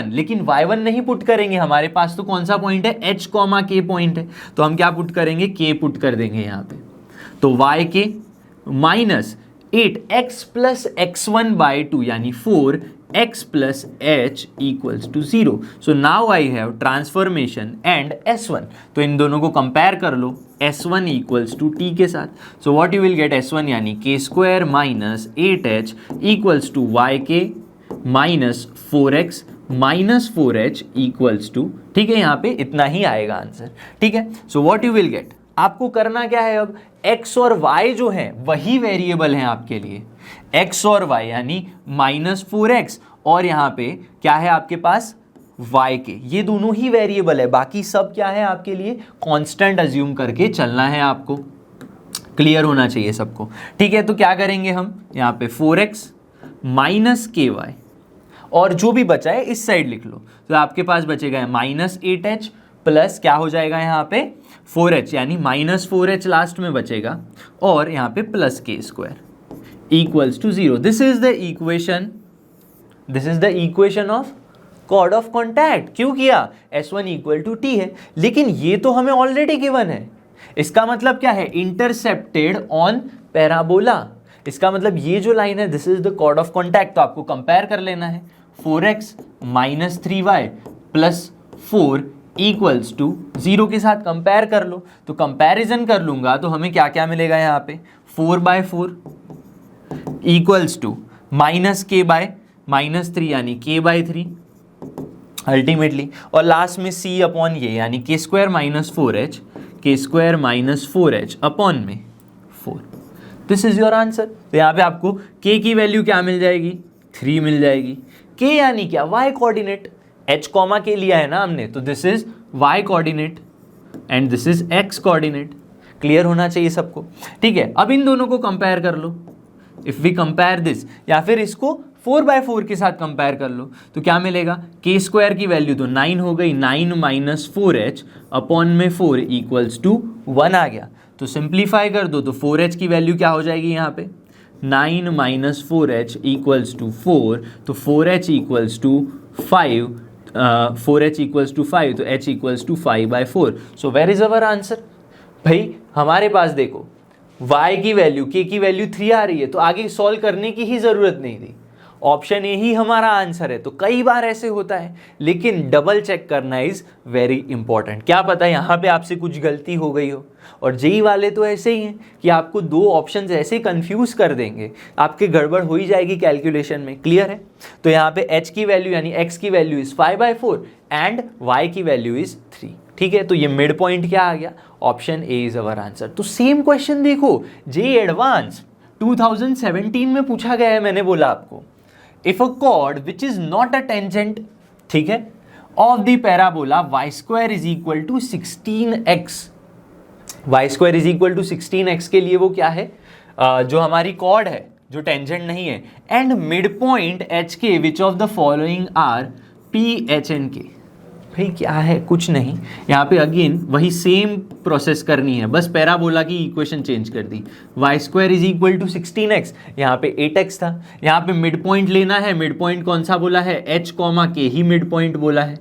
लेकिन y1 नहीं पुट करेंगे, हमारे पास तो कौन सा पॉइंट है, h कॉमा k पॉइंट है, तो हम क्या पुट करेंगे, k पुट कर देंगे यहाँ पे। तो yk minus 8x plus x1/2 यानी 4x plus h equals to 0। So now I have transformation and S1। तो इन दोनों को कंपेयर कर लो, S1 इक्वल्स टू t के साथ। So what you will get, S1 यानी k square minus 8h equals to yk minus 4x minus 4h equals to, ठीक है, यहाँ पे इतना ही आएगा आंसर, ठीक है। सो व्हाट यू विल गेट, आपको करना क्या है, अब x और y जो है वही वेरिएबल हैं आपके लिए, x और y यानी माइनस 4x और यहाँ पे क्या है आपके पास yk, ये दोनों ही वेरिएबल है, बाकी सब क्या है आपके लिए कांस्टेंट अज्यूम करके चलना है, आपको क्लियर होना चाहिए सबको, ठीक है। तो क्या करेंगे हम, यहाँ पे 4x माइनस ky और जो भी बचा है इस साइड लिख लो, तो आपके पास बचेगा माइनस 8h प्लस क्या हो जाएगा यहाँ पे 4h, यानी माइनस 4h लास्ट में बचेगा और यहाँ पे plus k square equals to 0। This is the equation of chord of contact. क्यों किया, S1 इक्वल टू t है, लेकिन ये तो हमें ऑलरेडी गिवन है। इसका मतलब क्या है, इंटरसेप्टेड ऑन पैराबोला, इसका मतलब ये जो लाइन है this is the chord of contact. तो आपको कंपेयर कर लेना है, 4x minus 3y plus 4 equals to 0 के साथ कंपेयर कर लो। तो कंपैरिजन कर लूंगा तो हमें क्या क्या मिलेगा, यहाँ पे 4/4 equals to minus k by minus 3 यानी k/3 अल्टीमेटली, और लास्ट में c अपॉन ये यानी k square minus 4h, k square minus 4h upon में 4। This is your answer. तो यहाँ पे आपको k की वैल्यू क्या मिल जाएगी, 3 मिल जाएगी। k यानी क्या, y कोऑर्डिनेट, h कॉमा के लिया है ना हमने, तो this is y coordinate and this is x coordinate. Clear होना चाहिए सबको, ठीक है। अब इन दोनों को कंपेयर कर लो, इफ वी कंपेयर दिस, या फिर इसको 4/4 के साथ कंपेयर कर लो, तो क्या मिलेगा, k स्क्वायर की वैल्यू तो 9 हो गई, 9 माइनस 4h अपॉन में 4 इक्वल्स टू 1 आ गया। तो सिंप्लीफाई कर दो, तो 4h की वैल्यू क्या हो जाएगी यहाँ पे, 9 माइनस 4h इक्वल्स टू 4, तो 4h equals to 5, 4h equals to 5, तो h equals to 5/4। So where is our answer. भाई हमारे पास देखो y की वैल्यू, k की वैल्यू 3 आ रही है, तो आगे सॉल्व करने की ही ज़रूरत नहीं थी, ऑप्शन ए ही हमारा आंसर है। तो कई बार ऐसे होता है, लेकिन डबल चेक करना इज वेरी इंपॉर्टेंट। क्या पता यहाँ पे आपसे कुछ गलती हो गई हो, और जेई वाले तो ऐसे ही हैं कि आपको दो ऑप्शंस ऐसे कंफ्यूज कर देंगे, आपके गड़बड़ हो ही जाएगी कैलकुलेशन में। क्लियर है। तो यहाँ पे h की वैल्यू यानी x की वैल्यू इज 5/4 एंड y की वैल्यू इज 3, ठीक है। तो ये मिड पॉइंट क्या आ गया, option A is our answer. तो सेम क्वेश्चन देखो, जेई एडवांस 2017 में पूछा गया है, मैंने बोला आपको, if a chord which is not a tangent, ठीक है, of the parabola y square is equal to 16x, y square is equal to 16x के लिए वो क्या है, जो हमारी कॉर्ड है जो टेंजेंट नहीं है, and mid point H K which of the following are P H and K. भाई क्या है, कुछ नहीं, यहाँ पे अगेन वही सेम प्रोसेस करनी है, बस पैराबोला की इक्वेशन चेंज कर दी। Y square is equal to 16x, यहाँ पे 8x था, यहाँ पे मिड पॉइंट लेना है, मिड पॉइंट कौन सा बोला है, h कॉमा के ही मिड पॉइंट बोला है।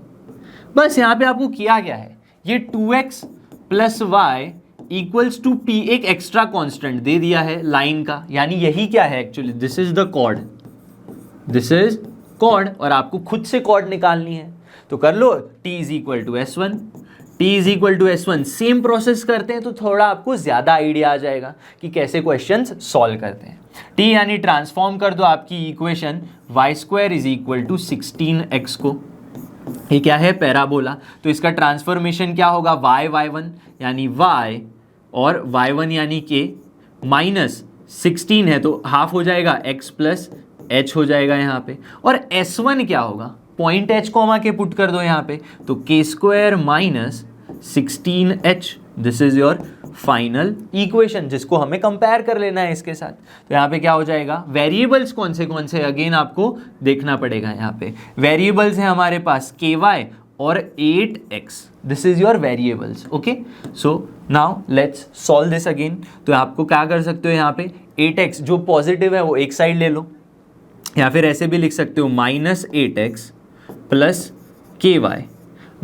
बस यहाँ पे आपको किया गया है, ये 2x plus Y equals to p, एक एक्स्ट्रा कॉन्स्टेंट दे दिया है लाइन का, यानी यही क्या है actually, this is the chord, this is chord, और आपको खुद से कॉर्ड निकालनी है। तो कर लो, t is equal to S1, t is equal to S1, same process करते हैं तो थोड़ा आपको ज्यादा आइडिया आ जाएगा कि कैसे क्वेश्चंस सॉल्व करते हैं। t यानी ट्रांसफॉर्म कर दो आपकी equation y² is equal to 16x को, ये क्या है पैराबोला, तो इसका ट्रांसफॉर्मेशन क्या होगा y1 यानी y और y1 यानी k माइनस 16 है तो हाफ हो जाएगा x प्लस h हो जाएगा यहाँ पे, और S1 क्या होगा पॉइंट h कॉमा के पुट कर दो यहाँ पे, तो k² minus 16h, this is your final equation जिसको हमें कंपेयर कर लेना है इसके साथ। तो यहाँ पे क्या हो जाएगा, वेरिएबल्स कौन से अगेन आपको देखना पड़ेगा। यहाँ पे वेरिएबल्स हैं हमारे पास ky और 8x, this is your variables. Okay, so now let's solve this again. तो आपको क्या कर सकते हो, यहाँ पे 8x जो पॉजिटिव है वो एक साइड ले लो, या फिर ऐसे भी लिख सकते हो minus 8x plus ky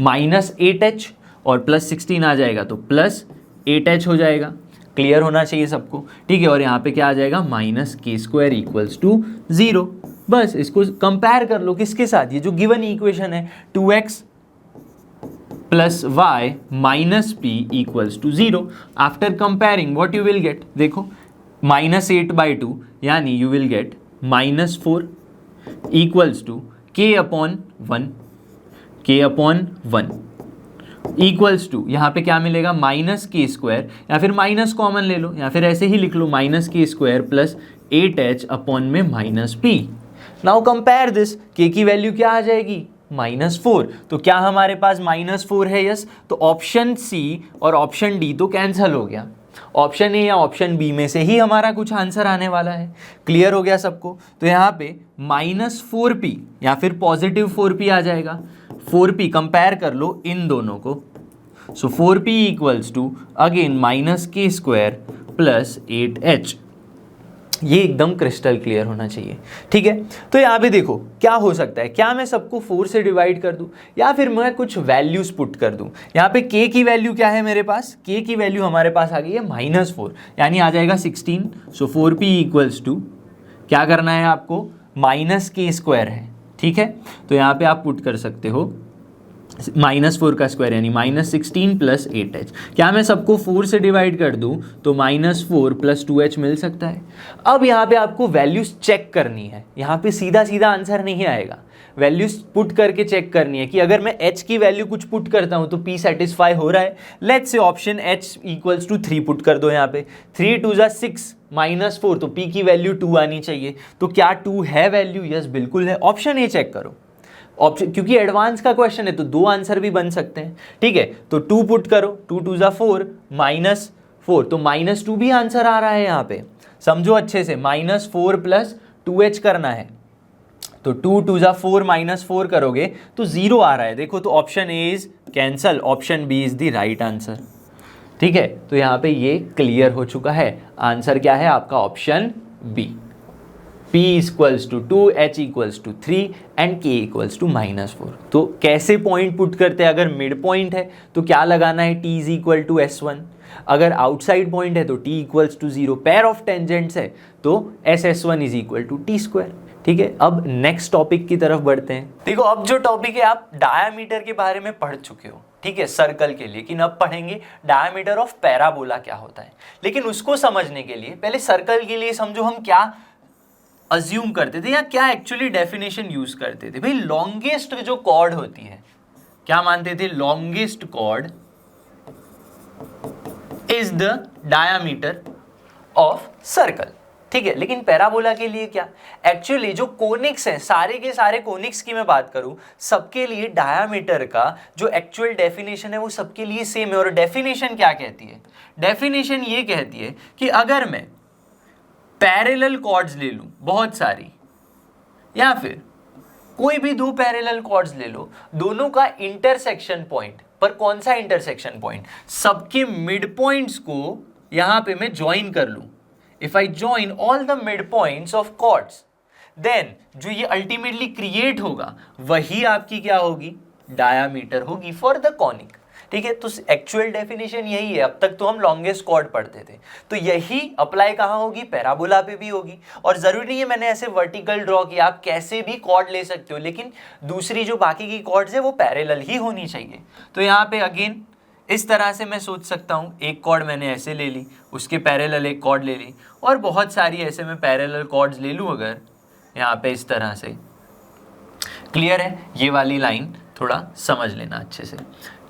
minus 8h और प्लस 16 आ जाएगा तो प्लस 8h हो जाएगा। क्लियर होना चाहिए सबको, ठीक है। और यहाँ पे क्या आ जाएगा माइनस k² इक्वल्स टू 0। बस इसको कंपेयर कर लो किसके साथ, ये जो गिवन इक्वेशन है 2x plus y minus p equals to 0। After comparing what you will get, देखो माइनस 8/2 यानी you will get -4 equals to k upon 1 equals to, यहाँ पे क्या मिलेगा माइनस k² या फिर माइनस कॉमन ले लो, या फिर ऐसे ही लिख लो minus k² plus 8h upon में minus p। Now compare this, k की वैल्यू क्या आ जाएगी -4, तो क्या हमारे पास -4 है, यस, तो ऑप्शन सी और ऑप्शन डी तो कैंसिल हो गया, ऑप्शन ए या ऑप्शन बी में से ही हमारा कुछ आंसर आने वाला है। क्लियर हो गया सबको, तो यहाँ पे -4p या फिर पॉजिटिव 4p आ जाएगा, 4p कंपेयर कर लो इन दोनों को, so 4p equals to again -k² plus 8h। ये एकदम क्रिस्टल क्लियर होना चाहिए, ठीक है। तो यहाँ पे देखो क्या हो सकता है, क्या मैं सबको 4 से डिवाइड कर दूं या फिर मैं कुछ वैल्यूज पुट कर दूं। यहाँ पे k की वैल्यू क्या है मेरे पास, k की वैल्यू हमारे पास आ गई है -4 यानी आ जाएगा 16, सो 4p इक्वल्स टू क्या करना है आपको -k² है, ठीक है। तो यहाँ पे आप पुट कर सकते हो -4 का स्क्वायर यानी -16 प्लस 8h। क्या मैं सबको 4 से डिवाइड कर दूं तो -4 प्लस 2h मिल सकता है। अब यहाँ पे आपको वैल्यूज चेक करनी है, यहाँ पे सीधा सीधा आंसर नहीं आएगा, वैल्यूज पुट करके चेक करनी है कि अगर मैं h की वैल्यू कुछ पुट करता हूँ तो p सेटिस्फाई हो रहा है। Let's say option h equals to 3 put कर दो यहाँ पे, 3 2 6 -4 तो p की वैल्यू 2 आनी चाहिए, तो क्या 2 है वैल्यू, यस बिल्कुल है। ऑप्शन ए चेक करो, ऑप्शन क्योंकि एडवांस का क्वेश्चन है तो 2 आंसर भी बन सकते हैं, ठीक है। तो 2 पुट करो, 2 2 4 -4 तो -2 भी आंसर आ रहा है यहाँ पे, समझो अच्छे से, -4 प्लस 2h करना है, तो 2 2 4 -4 करोगे तो 0 आ रहा है, देखो तो option A is cancel, option B is the right answer, ठीक है। तो यहाँ पे ये क्लियर हो चुका है, आंसर क्या है आपका option B, p equals to 2, h equals to 3 and k equals to -4। तो कैसे पॉइंट पुट करते हैं, अगर मिड पॉइंट है तो क्या लगाना है, t is equal to S1, अगर आउटसाइड पॉइंट है तो t equals to 0, pair of tangents है तो SS1 is equal to t², ठीक है। अब नेक्स्ट टॉपिक की तरफ बढ़ते हैं। देखो अब जो टॉपिक है आप डायामीटर के बारे में पढ़ चुके हो, ठीक है, सर्कल के, लेकिन अब पढ़ेंगे डायामीटर ऑफ पैराबोला क्या होता है। लेकिन उसको समझने के लिए पहले सर्कल के लिए समझो हम क्या अज्यूम करते थे या क्या एक्चुअली डेफिनेशन यूज करते थे। भाई लॉन्गेस्ट जो कॉर्ड होती है, क्या मानते थे, longest chord is the diameter of circle, ठीक है। लेकिन पैराबोला के लिए क्या, एक्चुअली जो कोनिक्स हैं, सारे के सारे कोनिक्स की मैं बात करूं, सबके लिए डायामीटर का जो एक्चुअल डेफिनेशन है वो सबके लिए सेम है। और डेफिनेशन क्या कहती है, डेफिनेशन ये कहती है कि अगर मैं पैरेलल कॉर्ड्स ले लूं बहुत सारी, या फिर कोई भी 2 पैरेलल कॉर्ड्स ले लो, दोनों का इंटरसेक्शन पॉइंट, पर कौन सा इंटरसेक्शन पॉइंट, सबके मिड पॉइंट्स को यहां पे मैं ज्वाइन कर लूं, if I join all the mid points of chords, then जो ये अल्टीमेटली क्रिएट होगा वही आपकी क्या होगी, डायामीटर होगी फॉर द कॉनिक, ठीक है। तो एक्चुअल डेफिनेशन यही है। अब तक तो हम लॉन्गेस्ट कॉर्ड पढ़ते थे, तो यही अप्लाई कहाँ होगी, पैराबोला पे भी होगी। और जरूरी नहीं है मैंने ऐसे वर्टिकल ड्रॉ किया, आप कैसे भी कॉर्ड ले सकते हो, लेकिन दूसरी जो बाकी की कॉर्ड्स है वो पैरेलल ही होनी चाहिए। तो यहाँ पे अगेन इस तरह से मैं सोच सकता हूँ, एक कॉर्ड मैंने ऐसे ले ली, उसके पैरेलल एक कॉर्ड ले ली, और बहुत सारी ऐसे मैं पैरेलल कॉर्ड्स ले लूँ अगर यहाँ पे इस तरह से। क्लियर है? ये वाली लाइन थोड़ा समझ लेना अच्छे से।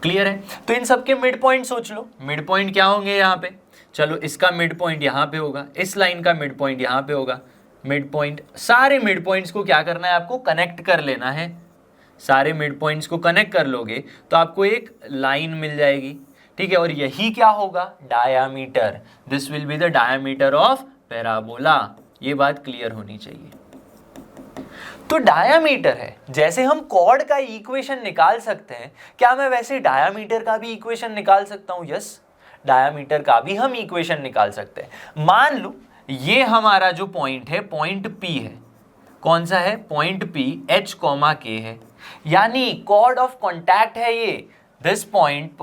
क्लियर है? तो इन सब के मिड पॉइंट सोच लो, मिड पॉइंट क्या होंगे यहाँ पे। चलो इसका मिड पॉइंट यहाँ पे होगा, इस लाइन का मिड पॉइंट यहाँ पे होगा। मिड पॉइंट, सारे मिड पॉइंट्स को क्या करना है आपको, कनेक्ट कर लेना है। सारे मिड पॉइंट्स को कनेक्ट कर लोगे तो आपको एक लाइन मिल जाएगी, ठीक है। और यही क्या होगा, diameter. This will be the diameter of parabola. ये बात क्लियर होनी चाहिए। तो डायामीटर है, जैसे हम कॉर्ड का इक्वेशन निकाल सकते हैं, क्या मैं वैसे डायामीटर का भी इक्वेशन निकाल सकता हूं? यस, डायामीटर का भी हम इक्वेशन निकाल सकते हैं। मान लो ये हमारा जो पॉइंट है, पॉइंट P है। कौन सा है? पॉइंट P H, K है, यानी कॉर्ड ऑफ कॉन्टैक्ट है ये। दिस पॉइंट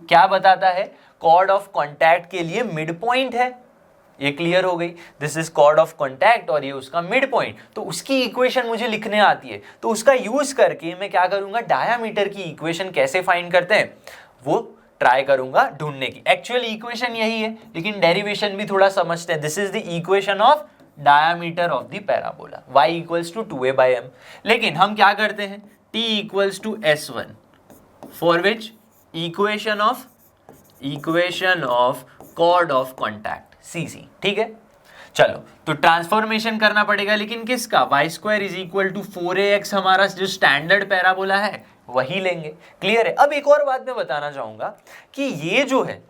क्या बताता है, कॉर्ड ऑफ कॉन्टैक्ट के लिए मिड पॉइंट है। ये क्लियर हो गई, this is chord of contact और ये उसका मिड पॉइंट। तो उसकी इक्वेशन मुझे लिखने आती है, तो उसका यूज करके मैं क्या करूंगा, डायामीटर की इक्वेशन कैसे फाइंड करते हैं वो ट्राई करूंगा ढूंढने की। एक्चुअल इक्वेशन यही है, लेकिन डेरिवेशन भी थोड़ा समझते हैं। This is the equation of diameter of the parabola, y equals to 2a/m। लेकिन हम क्या करते हैं, t equals to s1 for which equation of chord of contact cc, ठीक है। चलो तो ट्रांसफॉर्मेशन करना पड़ेगा, लेकिन किसका, y² is equal to 4ax, हमारा जो स्टैंडर्ड पैराबोला है वही लेंगे। क्लियर है? अब एक और बात मैं बताना चाहूंगा कि ये जो है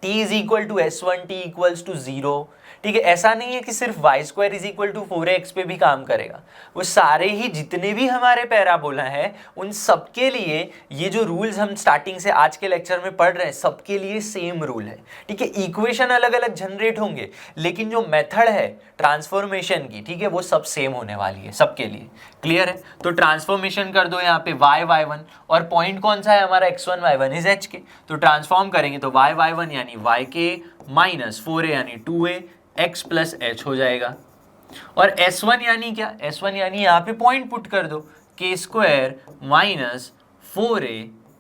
t is equal to s1, t equals to 0, ठीक है। ऐसा नहीं है कि सिर्फ y² is equal to 4x पे भी काम करेगा, वो सारे ही जितने भी हमारे पैराबोला हैं उन सबके लिए ये जो रूल्स हम स्टार्टिंग से आज के लेक्चर में पढ़ रहे हैं, सबके लिए सेम रूल है, ठीक है। इक्वेशन अलग अलग जनरेट होंगे, लेकिन जो मेथड है ट्रांसफॉर्मेशन की, ठीक है, वो सब सेम होने वाली है सबके लिए। क्लियर है? तो ट्रांसफॉर्मेशन कर दो यहाँ पे y1, और पॉइंट कौन सा है हमारा, x1 y1 इज h के। तो ट्रांसफॉर्म करेंगे तो y1 यानी yk माइनस 4a यानी 2a x प्लस h हो जाएगा। और s1 यानी क्या, s1 यानी यहाँ पे पॉइंट पुट कर दो, k² minus 4a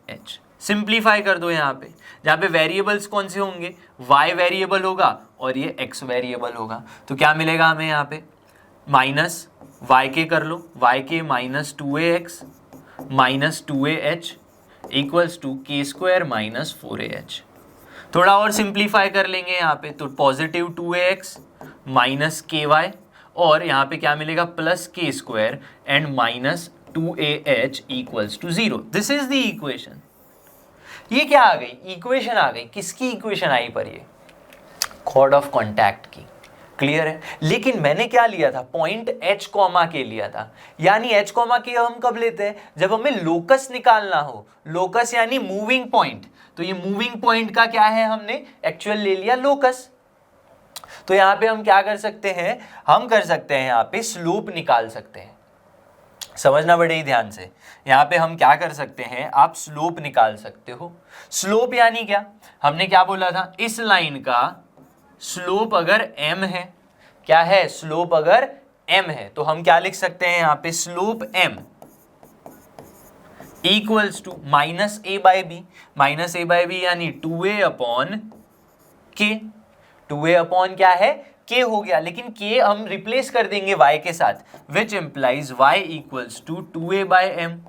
h। Simplify कर दो यहाँ पे, जहाँ पे वेरिएबल्स कौन से होंगे, y वेरिएबल होगा और ये x वेरिएबल होगा। तो क्या मिलेगा हमें यहाँ पे, माइनस yk कर लो, yk minus 2ax minus 2ah equals to k² minus 4ah। थोड़ा और सिंप्लीफाई कर लेंगे यहाँ पे, तो पॉजिटिव 2ax माइनस ky, और यहाँ पे क्या मिलेगा, plus k² and minus 2ah equals to 0। This is the equation. ये क्या आ गई, इक्वेशन आ गई। किसकी इक्वेशन आई पर, ये कॉर्ड ऑफ कॉन्टैक्ट की। क्लियर है? लेकिन मैंने क्या लिया था, पॉइंट h, के लिया था। यानी h, के हम कब लेते हैं, जब हमें लोकस निकालना हो। लोकस यानी मूविंग पॉइंट। तो ये मूविंग पॉइंट का क्या है, हमने एक्चुअल ले लिया लोकस। तो यहां पे हम क्या कर सकते हैं, हम कर सकते हैं यहाँ पे स्लोप निकाल सकते हैं। समझना बड़े ही ध्यान से, यहाँ पे हम क्या कर सकते हैं, आप स्लोप निकाल सकते हो। स्लोप यानी क्या, हमने क्या बोला था, इस लाइन का स्लोप अगर m है, क्या है, स्लोप अगर m है, तो हम क्या लिख सकते हैं यहाँ पे, slope m equals to minus a/b। Minus a/b यानी 2a upon k। 2a upon क्या है, k हो गया, लेकिन k हम रिप्लेस कर देंगे y के साथ, which implies y equals to 2a/m।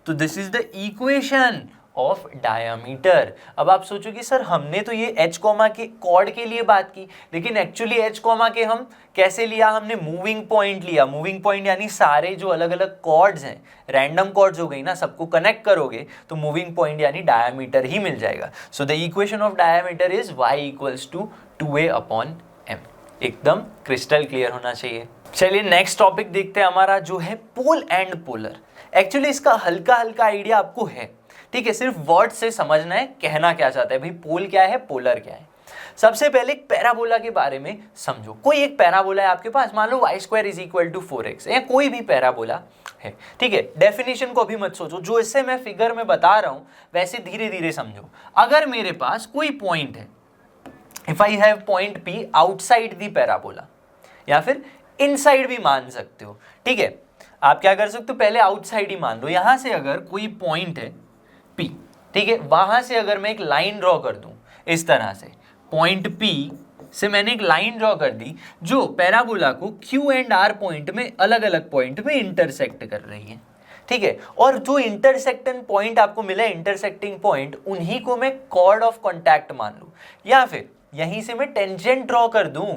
तो this is the equation of diameter. अब आप सोचोगे सर हमने तो ये h, के कॉर्ड के लिए बात की, लेकिन एक्चुअली h, के हम कैसे लिया, हमने मूविंग पॉइंट लिया। मूविंग पॉइंट यानी सारे जो अलग अलग कॉर्ड्स हैं, रैंडम कॉर्ड्स हो गई ना, सबको कनेक्ट करोगे तो मूविंग पॉइंट यानी डायामीटर ही मिल जाएगा। So the equation of diameter is y equals to 2a upon m। एकदम क्रिस्टल क्लियर होना चाहिए। चलिए नेक्स्ट टॉपिक देखते हैं, हमारा जो है पोल एंड पोलर। एक्चुअली इसका हल्का हल्का आइडिया आपको है, ठीक है, सिर्फ वर्ड से समझना है कहना क्या चाहता है भाई, पोल क्या है, पोलर क्या है। सबसे पहले एक पैराबोला के बारे में समझो। कोई एक पैराबोला है आपके पास, मान लो y² is equal to 4x, या कोई भी पैराबोला है, ठीक है। डेफिनेशन को अभी मत सोचो, जो इससे मैं फिगर में बता रहा हूं वैसे धीरे धीरे समझो। अगर मेरे पास कोई पॉइंट है, if I have point P outside the parabola, या फिर इनसाइड भी मान सकते हो, ठीक है। आप क्या कर सकते हो, पहले आउटसाइड ही मान लो। यहां से अगर कोई पॉइंट है P, ठीक है, वहां से अगर मैं एक लाइन ड्रॉ कर दूं इस तरह से, पॉइंट P से मैंने एक लाइन ड्रॉ कर दी जो पैराबोला को Q एंड R पॉइंट में अलग अलग पॉइंट में इंटरसेक्ट कर रही है, ठीक है। और जो इंटरसेक्टिंग पॉइंट आपको मिला, इंटरसेक्टिंग पॉइंट, उन्हीं को मैं कॉर्ड ऑफ कॉन्टैक्ट मान लूं, या फिर यहीं से मैं टेंजेंट ड्रॉ कर दूं,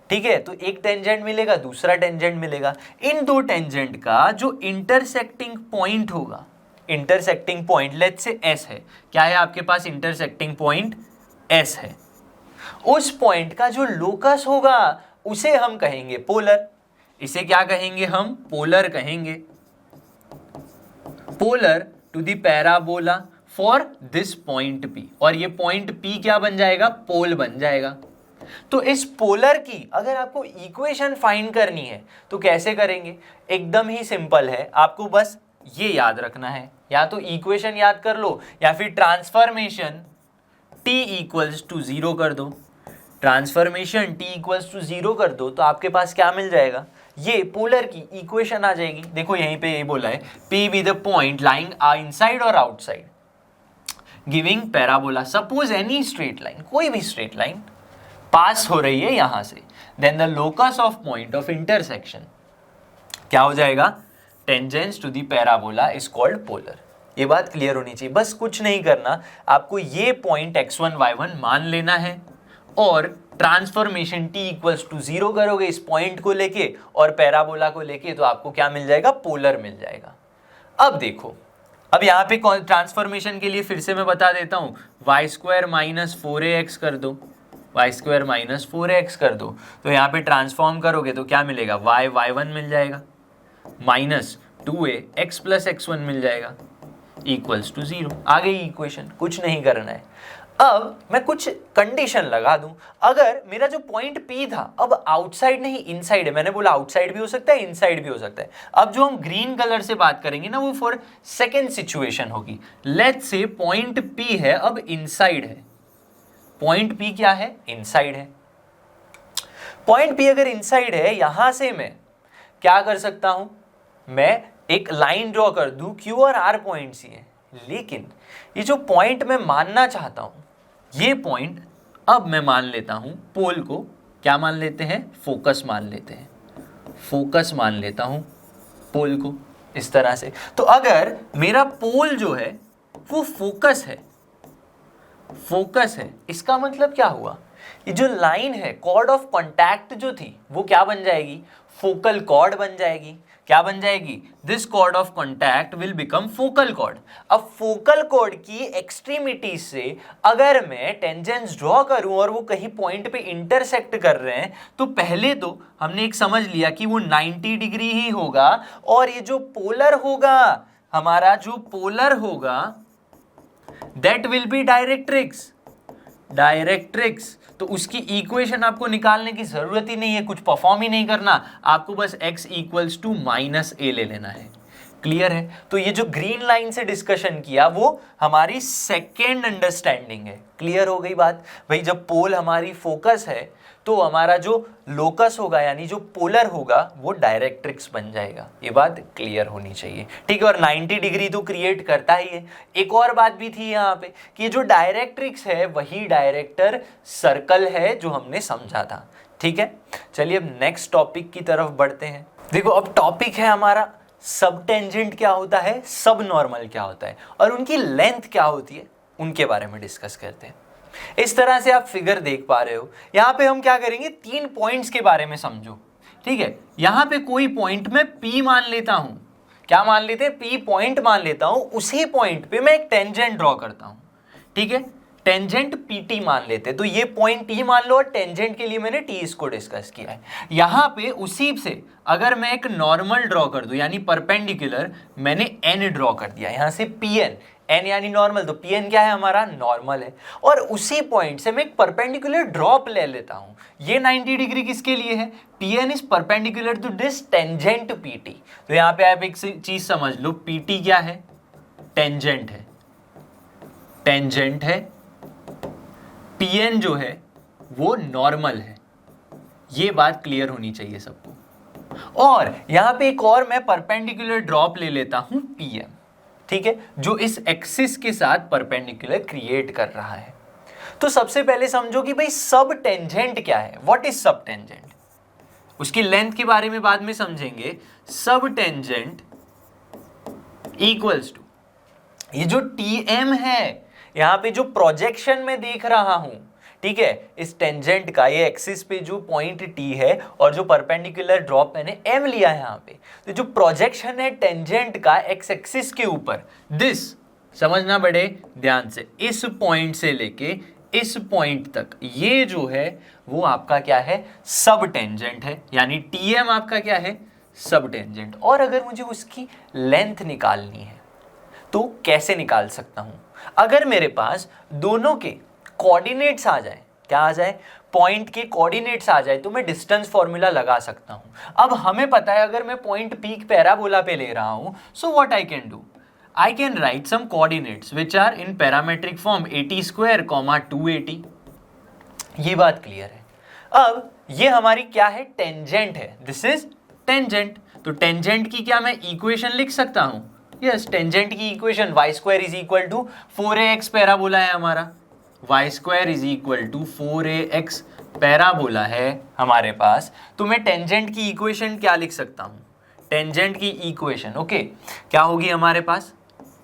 ठीक है। तो एक टेंजेंट मिलेगा, दूसरा टेंजेंट मिलेगा। इन दो टेंजेंट का जो इंटरसेक्टिंग पॉइंट होगा, intersecting point let's say S है, क्या है आपके पास इंटरसेक्टिंग पॉइंट S है, उस पॉइंट का जो लोकस होगा उसे हम कहेंगे पोलर। इसे क्या कहेंगे हम? पोलर कहेंगे। Polar to the parabola for this point P, और ये पॉइंट P क्या बन जाएगा? पोल बन जाएगा। तो इस पोलर की अगर आपको इक्वेशन फाइंड करनी है तो कैसे करेंगे? एकदम ही सिंपल है, आपको बस ये याद रखना है, या तो इक्वेशन याद कर लो या फिर ट्रांसफॉर्मेशन t इक्वल्स टू 0 कर दो। ट्रांसफॉर्मेशन t इक्वल्स टू 0 कर दो तो आपके पास क्या मिल जाएगा? ये पोलर की इक्वेशन आ जाएगी। देखो यहीं पे ये बोला है P be the point lying inside और outside giving parabola. Suppose any straight line, कोई भी स्ट्रेट लाइन पास हो रही है यहां से, then the locus of point of intersection क्या हो जाएगा? Tangents to the parabola is called polar. ये बात क्लियर होनी चाहिए। बस कुछ नहीं करना, आपको ये पॉइंट x1 y1 मान लेना है और ट्रांसफॉर्मेशन t इक्वल्स टू 0 करोगे इस पॉइंट को लेके और पैराबोला को लेके, तो आपको क्या मिल जाएगा? पोलर मिल जाएगा। अब देखो, अब यहाँ पे ट्रांसफॉर्मेशन के लिए फिर से मैं बता देता हूँ, y² माइनस 4ax कर दो, y² माइनस 4ax कर दो, तो यहाँ पे ट्रांसफॉर्म करोगे तो क्या मिलेगा? y1 मिल जाएगा minus 2a x plus x1 मिल जाएगा इक्वल्स टू 0। आ गई इक्वेशन, कुछ नहीं करना है। अब मैं कुछ कंडीशन लगा दूं, अगर मेरा जो पॉइंट P था अब आउटसाइड नहीं इनसाइड है, मैंने बोला आउटसाइड भी हो सकता है इनसाइड भी हो सकता है। अब जो हम ग्रीन कलर से बात करेंगे ना वो फॉर सेकेंड सिचुएशन होगी। लेट्स से पॉइंट P है अब इनसाइड है, पॉइंट P क्या है? इनसाइड है। पॉइंट P अगर इनसाइड है, यहां से मैं क्या कर सकता हूं? मैं एक लाइन ड्रॉ कर दूं, Q और R पॉइंट्स ही है, लेकिन ये जो पॉइंट मैं मानना चाहता हूं, ये पॉइंट अब मैं मान लेता हूं पोल को, क्या मान लेते हैं? फोकस मान लेते हैं, फोकस मान लेता हूं पोल को इस तरह से। तो अगर मेरा पोल जो है वो फोकस है, फोकस है, इसका मतलब क्या हुआ? ये जो लाइन है, कॉर्ड ऑफ कॉन्टैक्ट जो थी वो क्या बन जाएगी? फोकल कॉर्ड बन जाएगी। क्या बन जाएगी? This chord of contact will become focal cord. अब फोकल कॉर्ड की एक्सट्रीमिटी से अगर मैं टेंजेंस ड्रॉ करूं और वो कहीं पॉइंट पे इंटरसेक्ट कर रहे हैं, तो पहले तो हमने एक समझ लिया कि वो 90 डिग्री ही होगा, और ये जो पोलर होगा, हमारा जो पोलर होगा, that will be directrix. Directrix, तो उसकी इक्वेशन आपको निकालने की जरूरत ही नहीं है, कुछ परफॉर्म ही नहीं करना, आपको बस x equals to minus a ले लेना है। क्लियर है? तो ये जो ग्रीन लाइन से डिस्कशन किया वो हमारी सेकेंड अंडरस्टैंडिंग है। क्लियर हो गई बात? भाई जब पोल हमारी फोकस है तो हमारा जो लोकस होगा यानी जो पोलर होगा वो डायरेक्ट्रिक्स बन जाएगा। ये बात क्लियर होनी चाहिए, ठीक है। और 90 डिग्री तो क्रिएट करता ही है। एक और बात भी थी यहाँ पे कि जो डायरेक्ट्रिक्स है वही डायरेक्टर सर्कल है जो हमने समझा था, ठीक है। चलिए अब नेक्स्ट टॉपिक की तरफ बढ़ते हैं। देखो अब टॉपिक है हमारा सब टेंजेंट क्या होता है, सब नॉर्मल क्या होता है और उनकी लेंथ क्या होती है, उनके बारे में डिस्कस करते हैं। इस तरह से आप फिगर देख पा रहे हो, यहां पे हम क्या करेंगे, 3 पॉइंट्स के बारे में समझो, ठीक है। यहां पे कोई पॉइंट में P मान लेता हूं, क्या मान लेते हैं? P पॉइंट मान लेता हूं, उसी पॉइंट पे मैं एक टेंजेंट ड्रॉ करता हूं, ठीक है। टेंजेंट PT मान लेते हैं, तो ये पॉइंट T मान लो और टेंजेंट के लिए मैंने T इसको डिस्कस किया है। यहां पे उसी से अगर मैं एक नॉर्मल ड्रॉ कर दूं यानी परपेंडिकुलर, मैंने N ड्रॉ कर दिया यहां से PN, N यानी नॉर्मल, तो PN क्या है हमारा? नॉर्मल है। और उसी पॉइंट से मैं एक परपेंडिकुलर ड्रॉप ले लेता हूं, ये 90 डिग्री किसके लिए है? PN is perpendicular to this tangent PT। तो यहां पे आप एक चीज समझ लो, PT क्या है? टेंजेंट है, टेंजेंट है। PN जो है वो नॉर्मल है, ये बात क्लियर होनी चाहिए सबको। और यहां पे एक और मैं परपेंडिकुलर ड्रॉप ले लेता हूं PM, ठीक है, जो इस एक्सिस के साथ परपेंडिकुलर क्रिएट कर रहा है। तो सबसे पहले समझो कि भाई सब टेंजेंट क्या है, व्हाट इज सब टेंजेंट। उसकी लेंथ के बारे में बाद में समझेंगे। सब टेंजेंट इक्वल्स टू, ये जो टीएम है, यहां पे जो प्रोजेक्शन में देख रहा हूं, ठीक है, इस टेंजेंट का ये एक्सिस पे जो पॉइंट टी है और जो परपेंडिकुलर ड्रॉप मैंने एम लिया है यहां पे, तो जो प्रोजेक्शन है टेंजेंट का एक्स एक्सिस के ऊपर, दिस समझना बड़े ध्यान से, इस पॉइंट से लेके इस पॉइंट तक ये जो है वो आपका क्या है, सब टेंजेंट है। यानी टीएम आपका क्या है, सब टेंजेंट। और अगर मुझे उसकी लेंथ निकालनी है तो कैसे निकाल सकता हूं, अगर मेरे पास दोनों के कोऑर्डिनेट्स आ जाए, क्या आ जाए, पॉइंट के कोऑर्डिनेट्स आ जाए, तो मैं डिस्टेंस फॉर्मूला लगा सकता हूं। अब हमें पता है अगर मैं पॉइंट पीक पैराबोला पे ले रहा हूं, सो what I can do, I can write some coordinates which are in parametric form 80 square, 280। ये बात क्लियर है। अब ये हमारी क्या है, टेंजेंट है, दिस इज टेंजेंट। तो टेंजेंट की क्या मैं इक्वेशन लिख सकता हूं, यस, टेंजेंट की equation y square is equal to 4ax parabola है हमारा, y square is equal to 4ax parabola है हमारे पास। तो मैं टेंजेंट की इक्वेशन क्या लिख सकता हूं, टेंजेंट की इक्वेशन ओके क्या होगी हमारे पास,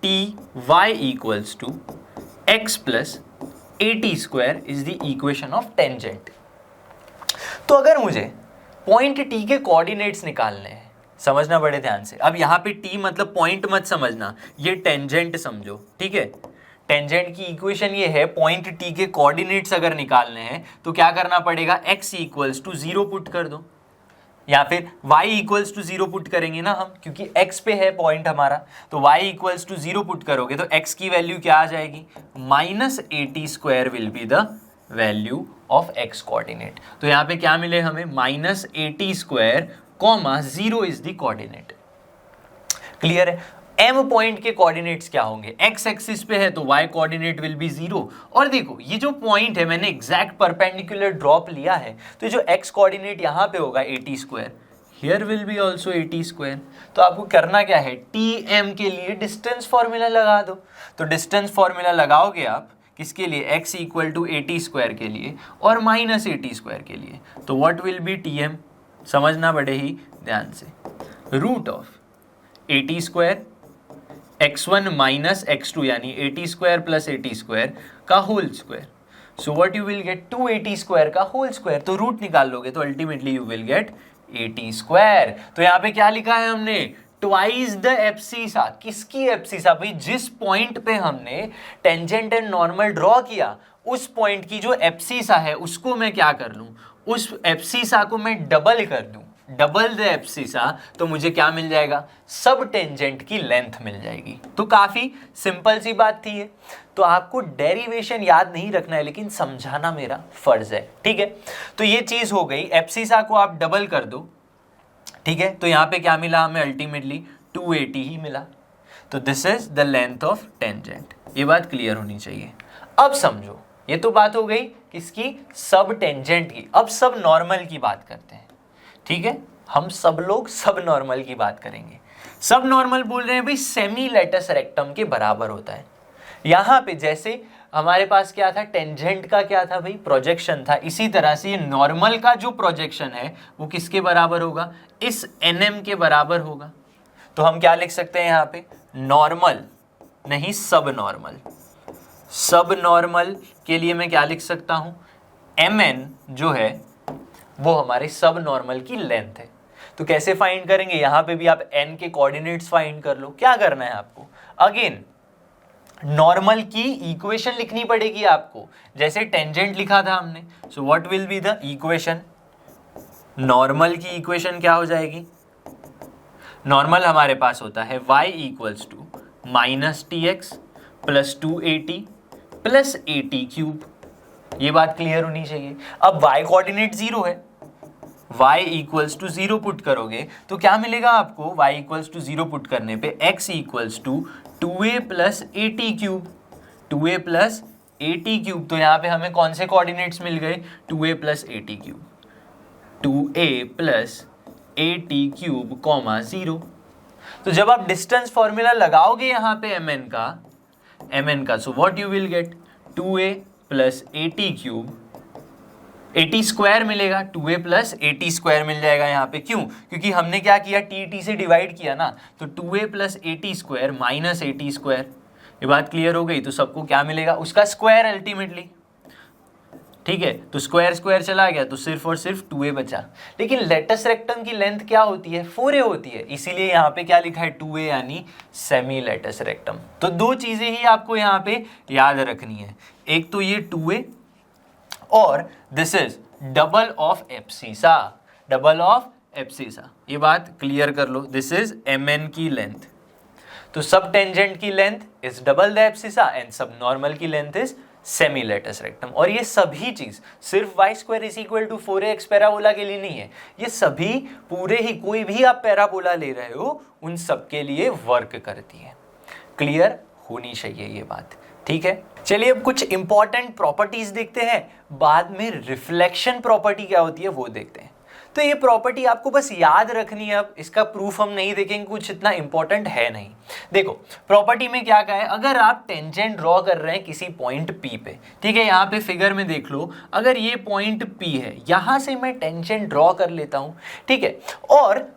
T Y equals to X plus 80 square is the equation of tangent. तो अगर मुझे पॉइंट टी के कोऑर्डिनेट्स निकालने हैं, समझना बड़े ध्यान से। अब यहाँ पे टी मतलब पॉइंट मत समझना, ये टेंजेंट समझो, ठीक है। टेंजेंट की इक्वेशन ये है, पॉइंट टी के कोऑर्डिनेट्स अगर निकालने हैं तो क्या करना पड़ेगा, x इक्वल्स टू 0 पुट कर दो, या फिर y इक्वल्स टू 0 पुट करेंगे ना हम, क्योंकि x पे है पॉइंट हमारा, तो y इक्वल्स टू 0 पुट करोगे तो x की वैल्यू क्या आ जाएगी, -80 square will be the value of x coordinate. तो यहाँ पे क्या मिले हमें, -80 square comma 0 is the coordinate. Clear है। m पॉइंट के कोऑर्डिनेट्स क्या होंगे, x एक्सिस पे है तो y कोऑर्डिनेट विल बी 0। और देखो ये जो पॉइंट है मैंने एग्जैक्ट परपेंडिकुलर ड्रॉप लिया है, तो जो x कोऑर्डिनेट यहाँ पे होगा 80 square, here will be also 80 square. तो आपको करना क्या है, tm के लिए डिस्टेंस फॉर्मूला लगा दो। तो डिस्टेंस फॉर्मूला लगाओगे आप किसके लिए, x इक्वल टू 80 स्क्वायर के लिए और -80 स्क्वायर के लिए, तो व्हाट विल बी tm, समझना बड़े ही ध्यान से, root of 80 square x1 minus x2 यानी 80 स्क्वायर प्लस 80 स्क्वायर का whole square. So what you will get, 280 square का होल स्क्वायर। तो रूट निकाल लोगे तो ultimately you will get 80 square. तो यहाँ पे क्या लिखा है हमने, ट्वाइस द एब्सिसा। किसकी एब्सिसा भाई, जिस पॉइंट पे हमने टेंजेंट एंड नॉर्मल ड्रॉ किया उस पॉइंट की जो एब्सिसा है उसको मैं क्या कर लूं, उस एब्सिसा को मैं डबल कर दूं, डबल द एब्सिसा, तो मुझे क्या मिल जाएगा, सब टेंजेंट की लेंथ मिल जाएगी। तो काफी सिंपल सी बात थी ये। तो आपको डेरिवेशन याद नहीं रखना है लेकिन समझाना मेरा फर्ज है, ठीक है। तो ये चीज हो गई, एब्सिसा को आप डबल कर दो, ठीक है। तो यहाँ पे क्या मिला हमें, अल्टीमेटली 280 ही मिला। तो this is the length of tangent. ये बात क्लियर होनी चाहिए। अब समझो, ये तो बात हो गई किसकी, सब टेंजेंट की। अब सब नॉर्मल की बात करते हैं, ठीक है। हम सब लोग सब नॉर्मल की बात करेंगे। सब नॉर्मल बोल रहे हैं भाई सेमी लेटस रेक्टम के बराबर होता है। यहां पे जैसे हमारे पास क्या था, टेंजेंट का क्या था भाई, प्रोजेक्शन था, इसी तरह से ये नॉर्मल का जो प्रोजेक्शन है वो किसके बराबर होगा, इस एनएम के बराबर होगा। तो हम क्या लिख सकते हैं यहाँ पे, नॉर्मल नहीं सब नॉर्मल। सब नॉर्मल के लिए मैं क्या लिख सकता हूं, mn जो है वो हमारे सब नॉर्मल की लेंथ है। तो कैसे फाइंड करेंगे, यहां पे भी आप n के कोऑर्डिनेट्स फाइंड कर लो। क्या करना है आपको, अगेन नॉर्मल की इक्वेशन लिखनी पड़ेगी आपको, जैसे टेंजेंट लिखा था हमने। So what will be the equation, normal की इक्वेशन क्या हो जाएगी, नॉर्मल हमारे पास होता है y equals to -tx plus 280 plus 80 cube. ये बात क्लियर होनी चाहिए। अब y कोऑर्डिनेट 0 है, y इक्वल्स टू 0 पुट करोगे तो क्या मिलेगा आपको, y इक्वल्स टू 0 पुट करने पे x equals to 2a plus 80 cube, 2a plus 80 cube. तो यहाँ पे हमें कौन से कोऑर्डिनेट्स मिल गए, 2a plus 80 cube, 2a plus 80 cube comma 0। तो जब आप डिस्टेंस फॉर्मूला लगाओगे यहां पे mn का सो what you will gate 2a plus 80 cube 80 square मिलेगा, 2a प्लस 80 स्क्वायर मिल जाएगा यहाँ पे। क्यों? क्योंकि हमने क्या किया, टी से डिवाइड किया ना, तो 2a plus 80 square minus 80 square. ये बात क्लियर हो गई? तो सबको क्या मिलेगा, उसका स्क्वायर अल्टीमेटली। ठीक है, तो स्क्वायर स्क्वायर चला गया तो सिर्फ और सिर्फ 2a बचा। लेकिन लेटस रेक्टम की लेंथ क्या होती है, 4a होती है, इसीलिए यहाँ पे क्या लिखा है 2a यानी सेमी लेटस रेक्टम। तो दो चीजें ही आपको यहाँ पे याद रखनी है, एक तो ये 2a और this is double of abscissa, double of abscissa. ये बात क्लियर कर लो, दिस इज mn की लेंथ। तो सब टेंजेंट की length is double the abscissa and sub normal की length is semi latus rectum. और ये सभी चीज सिर्फ y square is equal to 4ax parabola के लिए नहीं है, ये सभी पूरे ही कोई भी आप पैराबोला ले रहे हो उन सब के लिए वर्क करती है। क्लियर होनी चाहिए ये बात, ठीक है। चलिए अब कुछ इंपॉर्टेंट प्रॉपर्टीज देखते हैं, बाद में रिफ्लेक्शन प्रॉपर्टी क्या होती है वो देखते हैं। तो ये प्रॉपर्टी आपको बस याद रखनी है, अब इसका प्रूफ हम नहीं देखेंगे, कुछ इतना इंपॉर्टेंट है नहीं। देखो प्रॉपर्टी में क्या कहा है, अगर आप टेंजेंट ड्रॉ कर रहे हैं किसी पॉइंट P पे, ठीक है, यहाँ पे फिगर में देख लो, अगर ये पॉइंट P है, यहां से मैं टेंजेंट ड्रॉ कर लेता हूं, ठीक है, और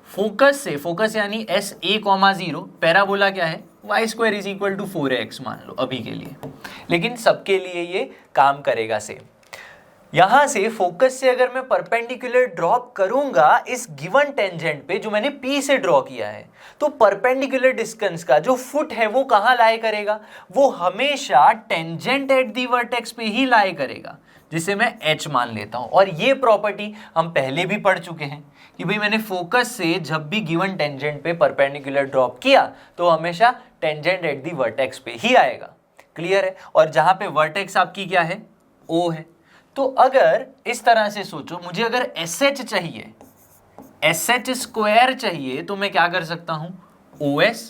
फोकस यानी SA,0 पैराबोला क्या है, y square is equal to 4ax मान लो अभी के लिए, लेकिन सबके लिए ये काम करेगा सेम। यहां से फोकस से अगर मैं परपेंडिकुलर ड्रॉप करूंगा इस गिवन टेंजेंट पे जो मैंने P से ड्रॉ किया है, तो परपेंडिकुलर डिस्टेंस का जो फुट है वो कहां लाई करेगा, वो हमेशा टेंजेंट एट दी वर्टेक्स पे ही लाई करेगा, जिसे मैं H मान लेता हूं। और ये प्रॉपर्टी हम पहले भी पढ़ चुके हैं कि भाई मैंने फोकस से जब भी गिवन टेंजेंट पे परपेंडिकुलर ड्रॉप किया तो हमेशा टेंजेंट एट दी वर्टेक्स पे ही आएगा। क्लियर है? और जहां पे वर्टेक्स आपकी क्या है, O है। तो अगर इस तरह से सोचो, मुझे अगर SH चाहिए, SH स्क्वायर चाहिए, तो मैं क्या कर सकता हूं, OS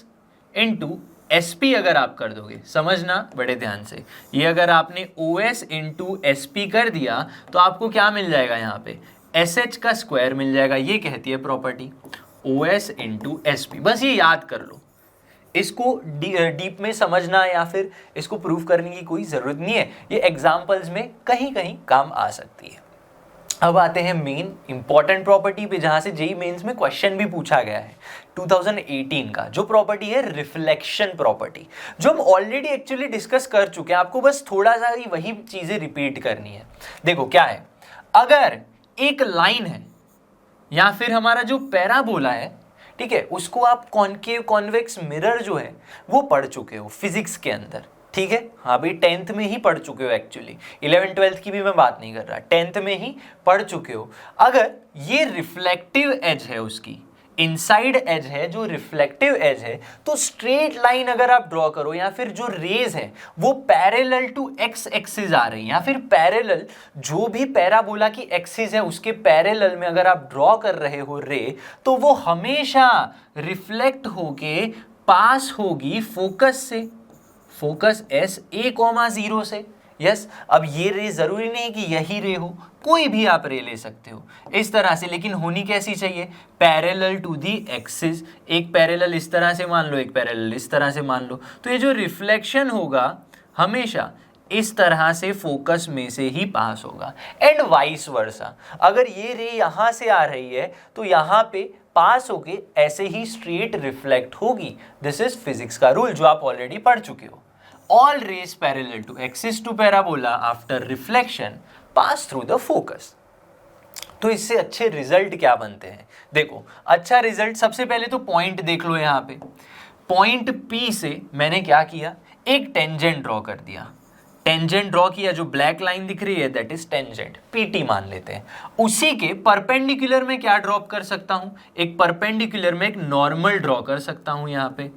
इंटू SP अगर आप कर दोगे, समझना बड़े ध्यान से, ये अगर आपने OS इंटू SP कर दिया तो आपको क्या मिल जाएगा, यहाँ पे SH का स्क्वायर मिल जाएगा। ये कहती है प्रॉपर्टी OS इंटू SP। बस ये याद कर लो, इसको डीप में समझना या फिर इसको प्रूव करने की कोई जरूरत नहीं है, ये एग्जाम्पल्स में कहीं कहीं काम आ सकती है। अब आते हैं मेन इंपॉर्टेंट प्रॉपर्टी पे, जहां से जेईई मेंस में क्वेश्चन भी पूछा गया है 2018 का, जो प्रॉपर्टी है रिफ्लेक्शन प्रॉपर्टी, जो हम ऑलरेडी एक्चुअली डिस्कस कर चुके हैं, आपको बस थोड़ा सा ही वही चीजें रिपीट करनी है। देखो क्या है, अगर एक लाइन है या फिर हमारा जो पैराबोला है, ठीक है, उसको आप कॉनकेव कॉन्वेक्स मिरर जो है वो पढ़ चुके हो फिजिक्स के अंदर, ठीक है, हाँ भाई 10th में ही पढ़ चुके हो, एक्चुअली 11th 12th की भी मैं बात नहीं कर रहा, 10th में ही पढ़ चुके हो। अगर ये रिफ्लेक्टिव एज है, उसकी इनसाइड एज है जो रिफ्लेक्टिव एज है, तो स्ट्रेट लाइन अगर आप ड्रॉ करो या फिर जो रेज है वो पैरेलल टू एक्स एक्सिस आ रही है, या फिर पैरेलल जो भी पैराबोला की एक्सिस है उसके पैरेलल में अगर आप ड्रॉ कर रहे हो रे, तो वो हमेशा रिफ्लेक्ट होके पास होगी फोकस से, फोकस SA,0 से। यस, अब ये रे जरूरी नहीं कि यही रे हो, कोई भी आप रे ले सकते हो इस तरह से, लेकिन होनी कैसी चाहिए, पैरेलल टू दी एक्सिस। एक पैरेलल इस तरह से मान लो, एक पैरेलल इस तरह से मान लो, तो ये जो रिफ्लेक्शन होगा हमेशा इस तरह से फोकस में से ही पास होगा। एंड वाइस वर्सा, अगर ये रे यहां से आ रही है तो यहां पे पास होके ऐसे ही स्ट्रेट रिफ्लेक्ट होगी। दिस इज फिजिक्स का रूल जो आप ऑलरेडी पढ़ चुके हो। All rays parallel to axis to parabola after reflection pass through the focus। तो इससे अच्छे रिजल्ट क्या बनते हैं, देखो अच्छा रिजल्ट, सबसे पहले तो पॉइंट देख लो, यहाँ पे पॉइंट P से मैंने क्या किया, एक टेंजेंट ड्रॉ कर दिया, टेंजेंट ड्रॉ किया, जो ब्लैक लाइन दिख रही है दैट इज टेंजेंट, PT मान लेते हैं। उसी के परपेंडिकुलर में क्या ड्रॉप कर सकता हूं, एक परपेंडिकुलर में एक नॉर्मल ड्रॉ कर सकता हूं, यहाँ पे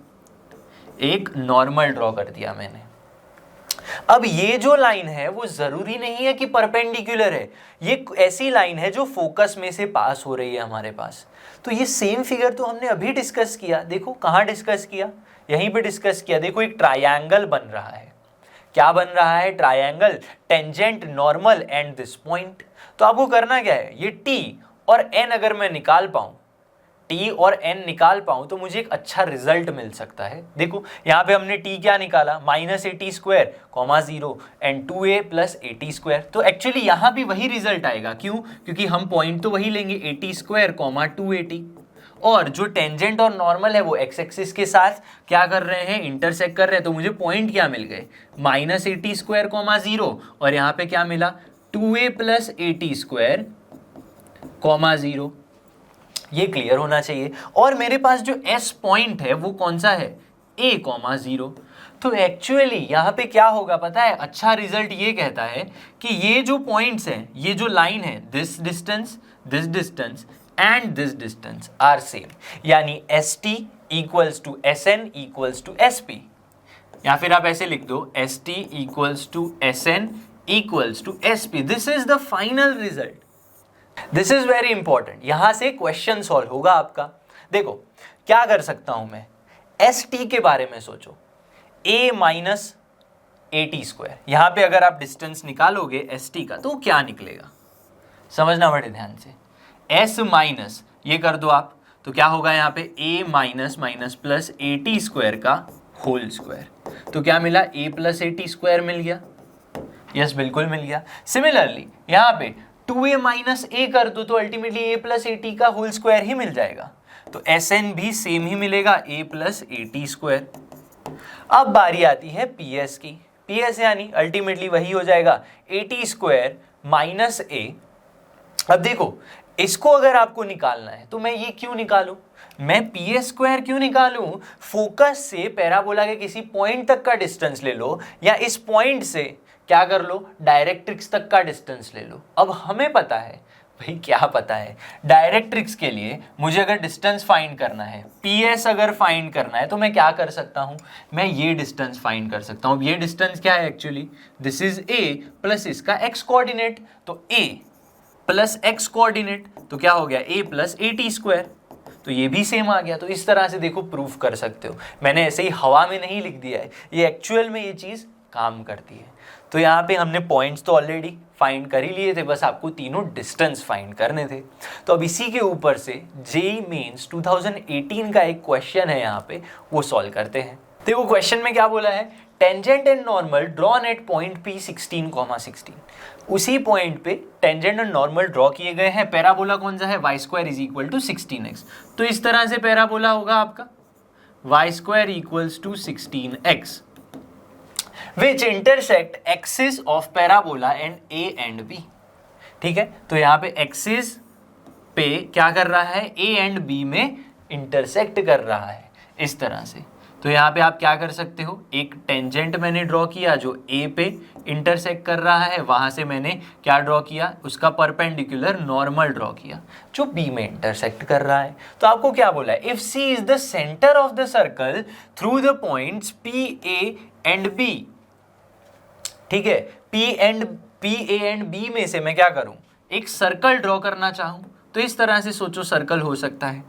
एक नॉर्मल ड्रॉ कर दिया मैंने। अब ये जो लाइन है वो जरूरी नहीं है कि परपेंडिकुलर है, ये ऐसी लाइन है जो फोकस में से पास हो रही है हमारे पास। तो ये सेम फिगर तो हमने अभी डिस्कस किया, देखो कहाँ डिस्कस किया, यहीं पे डिस्कस किया। देखो एक ट्रायंगल बन रहा है, क्या बन रहा है, triangle, tangent normal and this point. तो आपको करना क्या है, ये T और N अगर मैं निकाल पाऊं, t और n निकाल पाऊं तो मुझे एक अच्छा रिजल्ट मिल सकता है। देखो यहाँ पे हमने t क्या निकाला, -at² comma 0 and 2a + at²। तो एक्चुअली यहाँ भी वही रिजल्ट आएगा, क्यों? क्योंकि हम पॉइंट तो वही लेंगे, at² कॉमा 2at, और जो टेंजेंट और नॉर्मल है वो एक्स एक्सिस के साथ क्या कर रहे हैं, इंटरसेक्ट कर रहे हैं। तो मुझे पॉइंट क्या मिल गए, -at² कॉमा 0, और यहाँ पे क्या मिला, 2a + at² कॉमा 0। ये क्लियर होना चाहिए। और मेरे पास जो s पॉइंट है वो कौन सा है, a कॉमा 0। तो एक्चुअली यहाँ पे क्या होगा पता है, अच्छा रिजल्ट ये कहता है कि ये जो पॉइंट्स हैं, ये जो लाइन है, this distance and this distance are same, यानी st = sn = sp, या फिर आप ऐसे लिख दो st = sn = sp। This is the final result. This is very important, यहां से क्वेश्चन सॉल्व होगा आपका। देखो क्या कर सकता हूं मैं, st के बारे में सोचो, a - at²। यहां पे अगर आप डिस्टेंस निकालोगे st का तो क्या निकलेगा, समझना बड़े ध्यान से। s माइनस ये कर दो आप, तो क्या होगा यहाँ पे a - प्लस at² का होल स्क्वायर। तो क्या मिला, a + at² मिल गया। यस बिल्कुल मिल गया। सिमिलरली यहाँ पे 2a - a कर दो तो अल्टीमेटली a + at का होल स्क्वायर ही मिल जाएगा। तो sn भी सेम ही मिलेगा, a + at²। अब बारी आती है ps की। ps यानी अल्टीमेटली वही हो जाएगा at² - a। अब देखो इसको अगर आपको निकालना है तो मैं ये क्यों निकालूं, मैं ps² क्यों निकालूं, फोकस से पैराबोला के किसी पॉइंट तक का डिस्टेंस ले लो, या इस पॉइंट से क्या कर लो, डायरेक्ट्रिक्स तक का डिस्टेंस ले लो। अब हमें पता है भाई, क्या पता है, डायरेक्ट्रिक्स के लिए मुझे अगर डिस्टेंस फाइंड करना है, ps अगर फाइंड करना है, तो मैं क्या कर सकता हूं, मैं ये डिस्टेंस फाइंड कर सकता हूं। ये डिस्टेंस क्या है actually, this is a plus इसका x कोऑर्डिनेट, तो a प्लस x कोऑर्डिनेट, तो क्या हो गया a + at²। तो ये भी सेम आ गया। तो इस तरह से देखो प्रूफ कर सकते हो, मैंने ऐसे ही हवा में नहीं लिख दिया है, ये एक्चुअल में ये चीज़ काम करती है। तो यहाँ पे हमने पॉइंट्स तो ऑलरेडी फाइंड कर ही लिए थे, बस आपको तीनों डिस्टेंस फाइंड करने थे। तो अब इसी के ऊपर से जेईई मेंस 2018 का एक क्वेश्चन है यहाँ पे, वो सॉल्व करते हैं। देखो क्वेश्चन में क्या बोला है, tangent and normal drawn at point P 16,16। उसी पॉइंट पे टेंजेंट और नॉर्मल ड्रॉ किए गए हैं। पैराबोला कौन सा है, y² = 16x। तो इस तरह से पैराबोला होगा आपका y² = 16x, which intersect axis of parabola and A and B। ठीक है, तो यहाँ पे एक्सिस पे क्या कर रहा है, A and B में इंटरसेक्ट कर रहा है इस तरह से। तो यहाँ पे आप क्या कर सकते हो, एक टेंजेंट मैंने ड्रॉ किया जो A पे इंटरसेक्ट कर रहा है, वहां से मैंने क्या ड्रॉ किया, उसका परपेंडिकुलर नॉर्मल ड्रॉ किया जो B में इंटरसेक्ट कर रहा है। तो आपको क्या बोला है, if C is the centre of the circle through the points P, A and B। ठीक है, P, A and B में से मैं क्या करूं, एक सर्कल ड्रॉ करना चाहूं, तो इस तरह से सोचो सर्कल हो सकता है,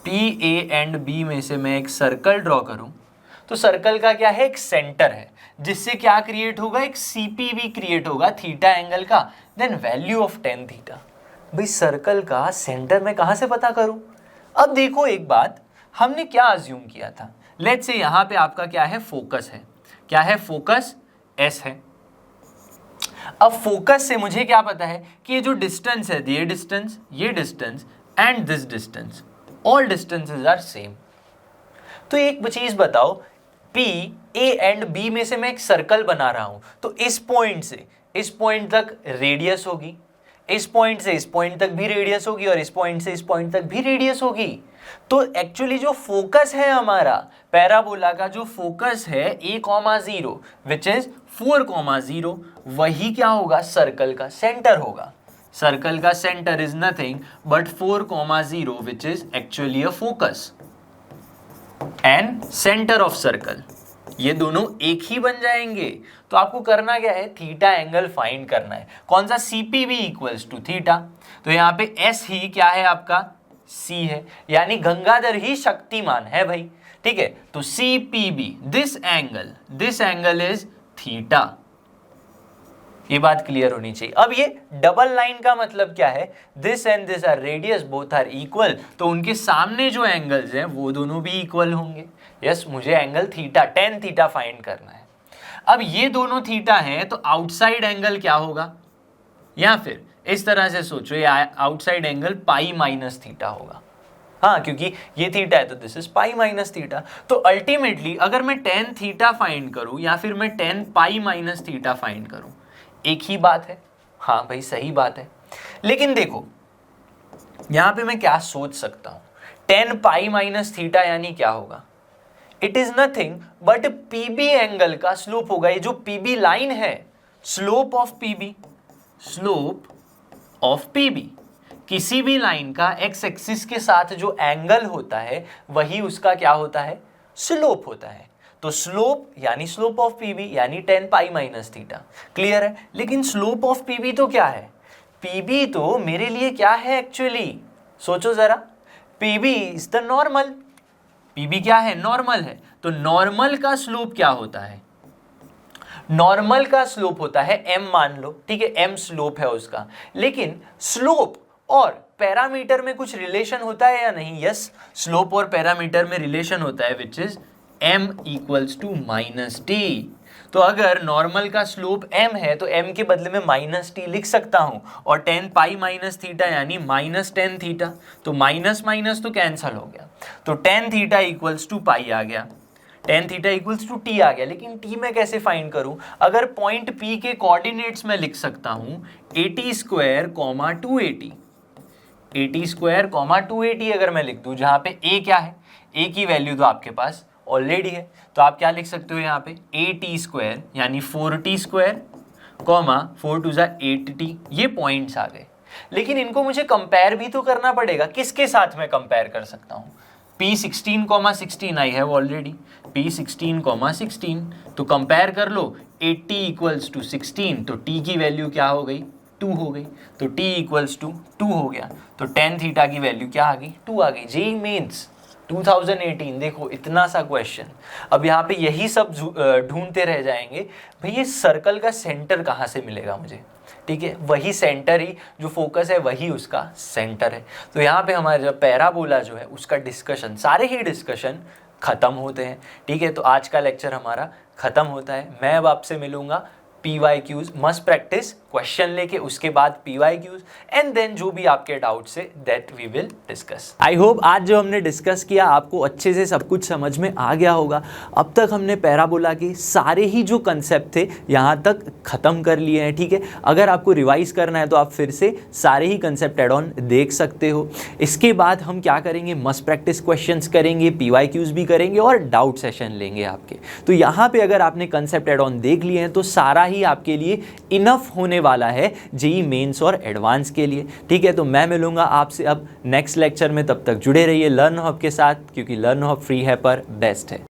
P, A and B में से मैं एक सर्कल ड्रॉ करूं, तो सर्कल का क्या है, एक सेंटर है, जिससे क्या क्रिएट होगा, एक CP भी क्रिएट होगा थीटा एंगल का, then value of tan theta. भाई सर्कल का सेंटर मैं कहां से पता करूं। अब देखो एक बात, हमने क्या अज्यूम किया था, लेट्स से यहां पे आपका क्या है, फोकस है, क्या है, फोकस S है। अब फोकस से मुझे क्या पता है कि ये जो डिस्टेंस है, ये distance and this distance, all distances are same. तो एक चीज बताओ, P, A एंड B में से मैं एक सर्कल बना रहा हूं, तो इस पॉइंट से इस पॉइंट तक रेडियस होगी, इस पॉइंट से इस पॉइंट तक भी रेडियस होगी, और इस पॉइंट से इस पॉइंट तक भी रेडियस होगी। तो एक्चुअली जो फोकस है हमारा पैराबोला का, जो फोकस है A,0 विच इज 4,0, वही क्या होगा, सर्कल का सेंटर होगा। सर्कल का centre is nothing but 4,0 which is actually a focus and centre of circle. ये दोनों एक ही बन जाएंगे। तो आपको करना क्या है, थीटा एंगल फाइंड करना है, कौन सा, CPB = थीटा। तो यहाँ पे S ही क्या है आपका, C है, यानी गंगाधर ही शक्तिमान है भाई। ठीक है, तो CPB, this angle is theta. ये बात क्लियर होनी चाहिए। अब ये डबल लाइन का मतलब क्या है, this and this are radius both are equal, तो उनके सामने जो एंगल्स हैं वो दोनों भी इक्वल होंगे। यस, मुझे angle theta tan theta find करना है। अब ये दोनों थीटा हैं तो आउटसाइड एंगल क्या होगा, या फिर इस तरह से सोचो, ये outside angle pi minus theta होगा। हाँ, क्योंकि ये थीटा है तो this is pi minus theta. तो अल्टीमेटली अगर मैं tan थीटा फाइंड करूं या फिर मैं tan pi minus theta find करूं, एक ही बात है। हाँ भाई, सही बात है। लेकिन देखो यहां पे मैं क्या सोच सकता हूं, tan पाई माइनस थीटा यानी क्या होगा, it is nothing but PB angle का स्लोप होगा। ये जो पीबी लाइन है, slope of PB, slope of PB, किसी भी लाइन का एक्स एक्सिस के साथ जो एंगल होता है वही उसका क्या होता है, स्लोप होता है। तो स्लोप यानी स्लोप ऑफ पीबी यानी tan pi minus theta. Clear है। लेकिन स्लोप ऑफ पीबी तो क्या है, पीबी तो मेरे लिए क्या है एक्चुअली, सोचो जरा, PB is the normal. PB क्या है, नॉर्मल है। तो नॉर्मल का स्लोप क्या होता है, नॉर्मल का स्लोप होता है m, मान लो, ठीक है, m स्लोप है उसका। लेकिन स्लोप और पैरामीटर में कुछ रिलेशन होता है या नहीं, यस, स्लोप और पैरामीटर में रिलेशन होता है, which is m equals to minus T. तो अगर नॉर्मल का स्लोप m है तो m के बदले में माइनस टी लिख सकता हूं, और tan पाई माइनस थीटा यानी माइनस tan थीटा, तो माइनस माइनस तो कैंसल हो गया, तो tan theta equals to pi आ गया, tan theta equals to T आ गया। लेकिन t मैं कैसे फाइंड करूं, अगर पॉइंट p के कोऑर्डिनेट्स में लिख सकता हूं AT square comma 2AT, AT square comma 2AT अगर मैं लिख दूं, जहां पे a क्या है, a की वैल्यू तो आपके पास ऑलरेडी है, तो आप क्या लिख सकते हो यहाँ पे AT स्क्वायर यानी 4T स्क्वायर कॉमा 4 टू जा 8T, ये पॉइंट्स आ गए। लेकिन इनको मुझे कंपेयर भी तो करना पड़ेगा, किसके साथ मैं कंपेयर कर सकता हूँ, P16, 16 I have already, P16, 16, तो कंपेयर कर लो, 80 इक्वल्स टू 16, तो t की वैल्यू क्या हो गई, 2 हो गई, तो t इक्वल्स टू 2 हो गया, तो tan थीटा की वैल्यू क्या आ गई, 2 आ गई। जेईई मेंस 2018, देखो इतना सा क्वेश्चन। अब यहाँ पे यही सब ढूंढते रह जाएंगे, भाई ये सर्कल का सेंटर कहाँ से मिलेगा मुझे, ठीक है, वही सेंटर ही जो फोकस है वही उसका सेंटर है। तो यहाँ पे हमारा जो पैराबोला जो है उसका डिस्कशन, सारे ही डिस्कशन खत्म होते हैं, ठीक है। तो आज का लेक्चर हमारा खत्म होता है। मैं अब आपसे मिलूंगा PYQs, मस्ट प्रैक्टिस क्वेश्चन लेके, उसके बाद PYQs एंड देन जो भी आपके डाउट से that we will discuss. I hope आज जो हमने डिस्कस किया आपको अच्छे से सब कुछ समझ में आ गया होगा। अब तक हमने पैराबोला के सारे ही जो कंसेप्ट थे यहाँ तक ख़त्म कर लिए हैं, ठीक है। अगर आपको रिवाइज करना है तो आप फिर से सारे ही कंसेप्ट एड ऑन देख सकते हो। इसके बाद हम क्या करेंगे, मस्ट प्रैक्टिस क्वेश्चंस करेंगे, PYQs भी करेंगे और डाउट सेशन लेंगे आपके। तो यहाँ पे अगर आपने कंसेप्ट एड ऑन देख लिए हैं तो सारा ही आपके लिए इनफ होने वाला है जेईई मेंस और एडवांस के लिए, ठीक है। तो मैं मिलूंगा आपसे अब नेक्स्ट लेक्चर में, तब तक जुड़े रहिए लर्न हब के साथ, क्योंकि लर्न हब फ्री है पर बेस्ट है।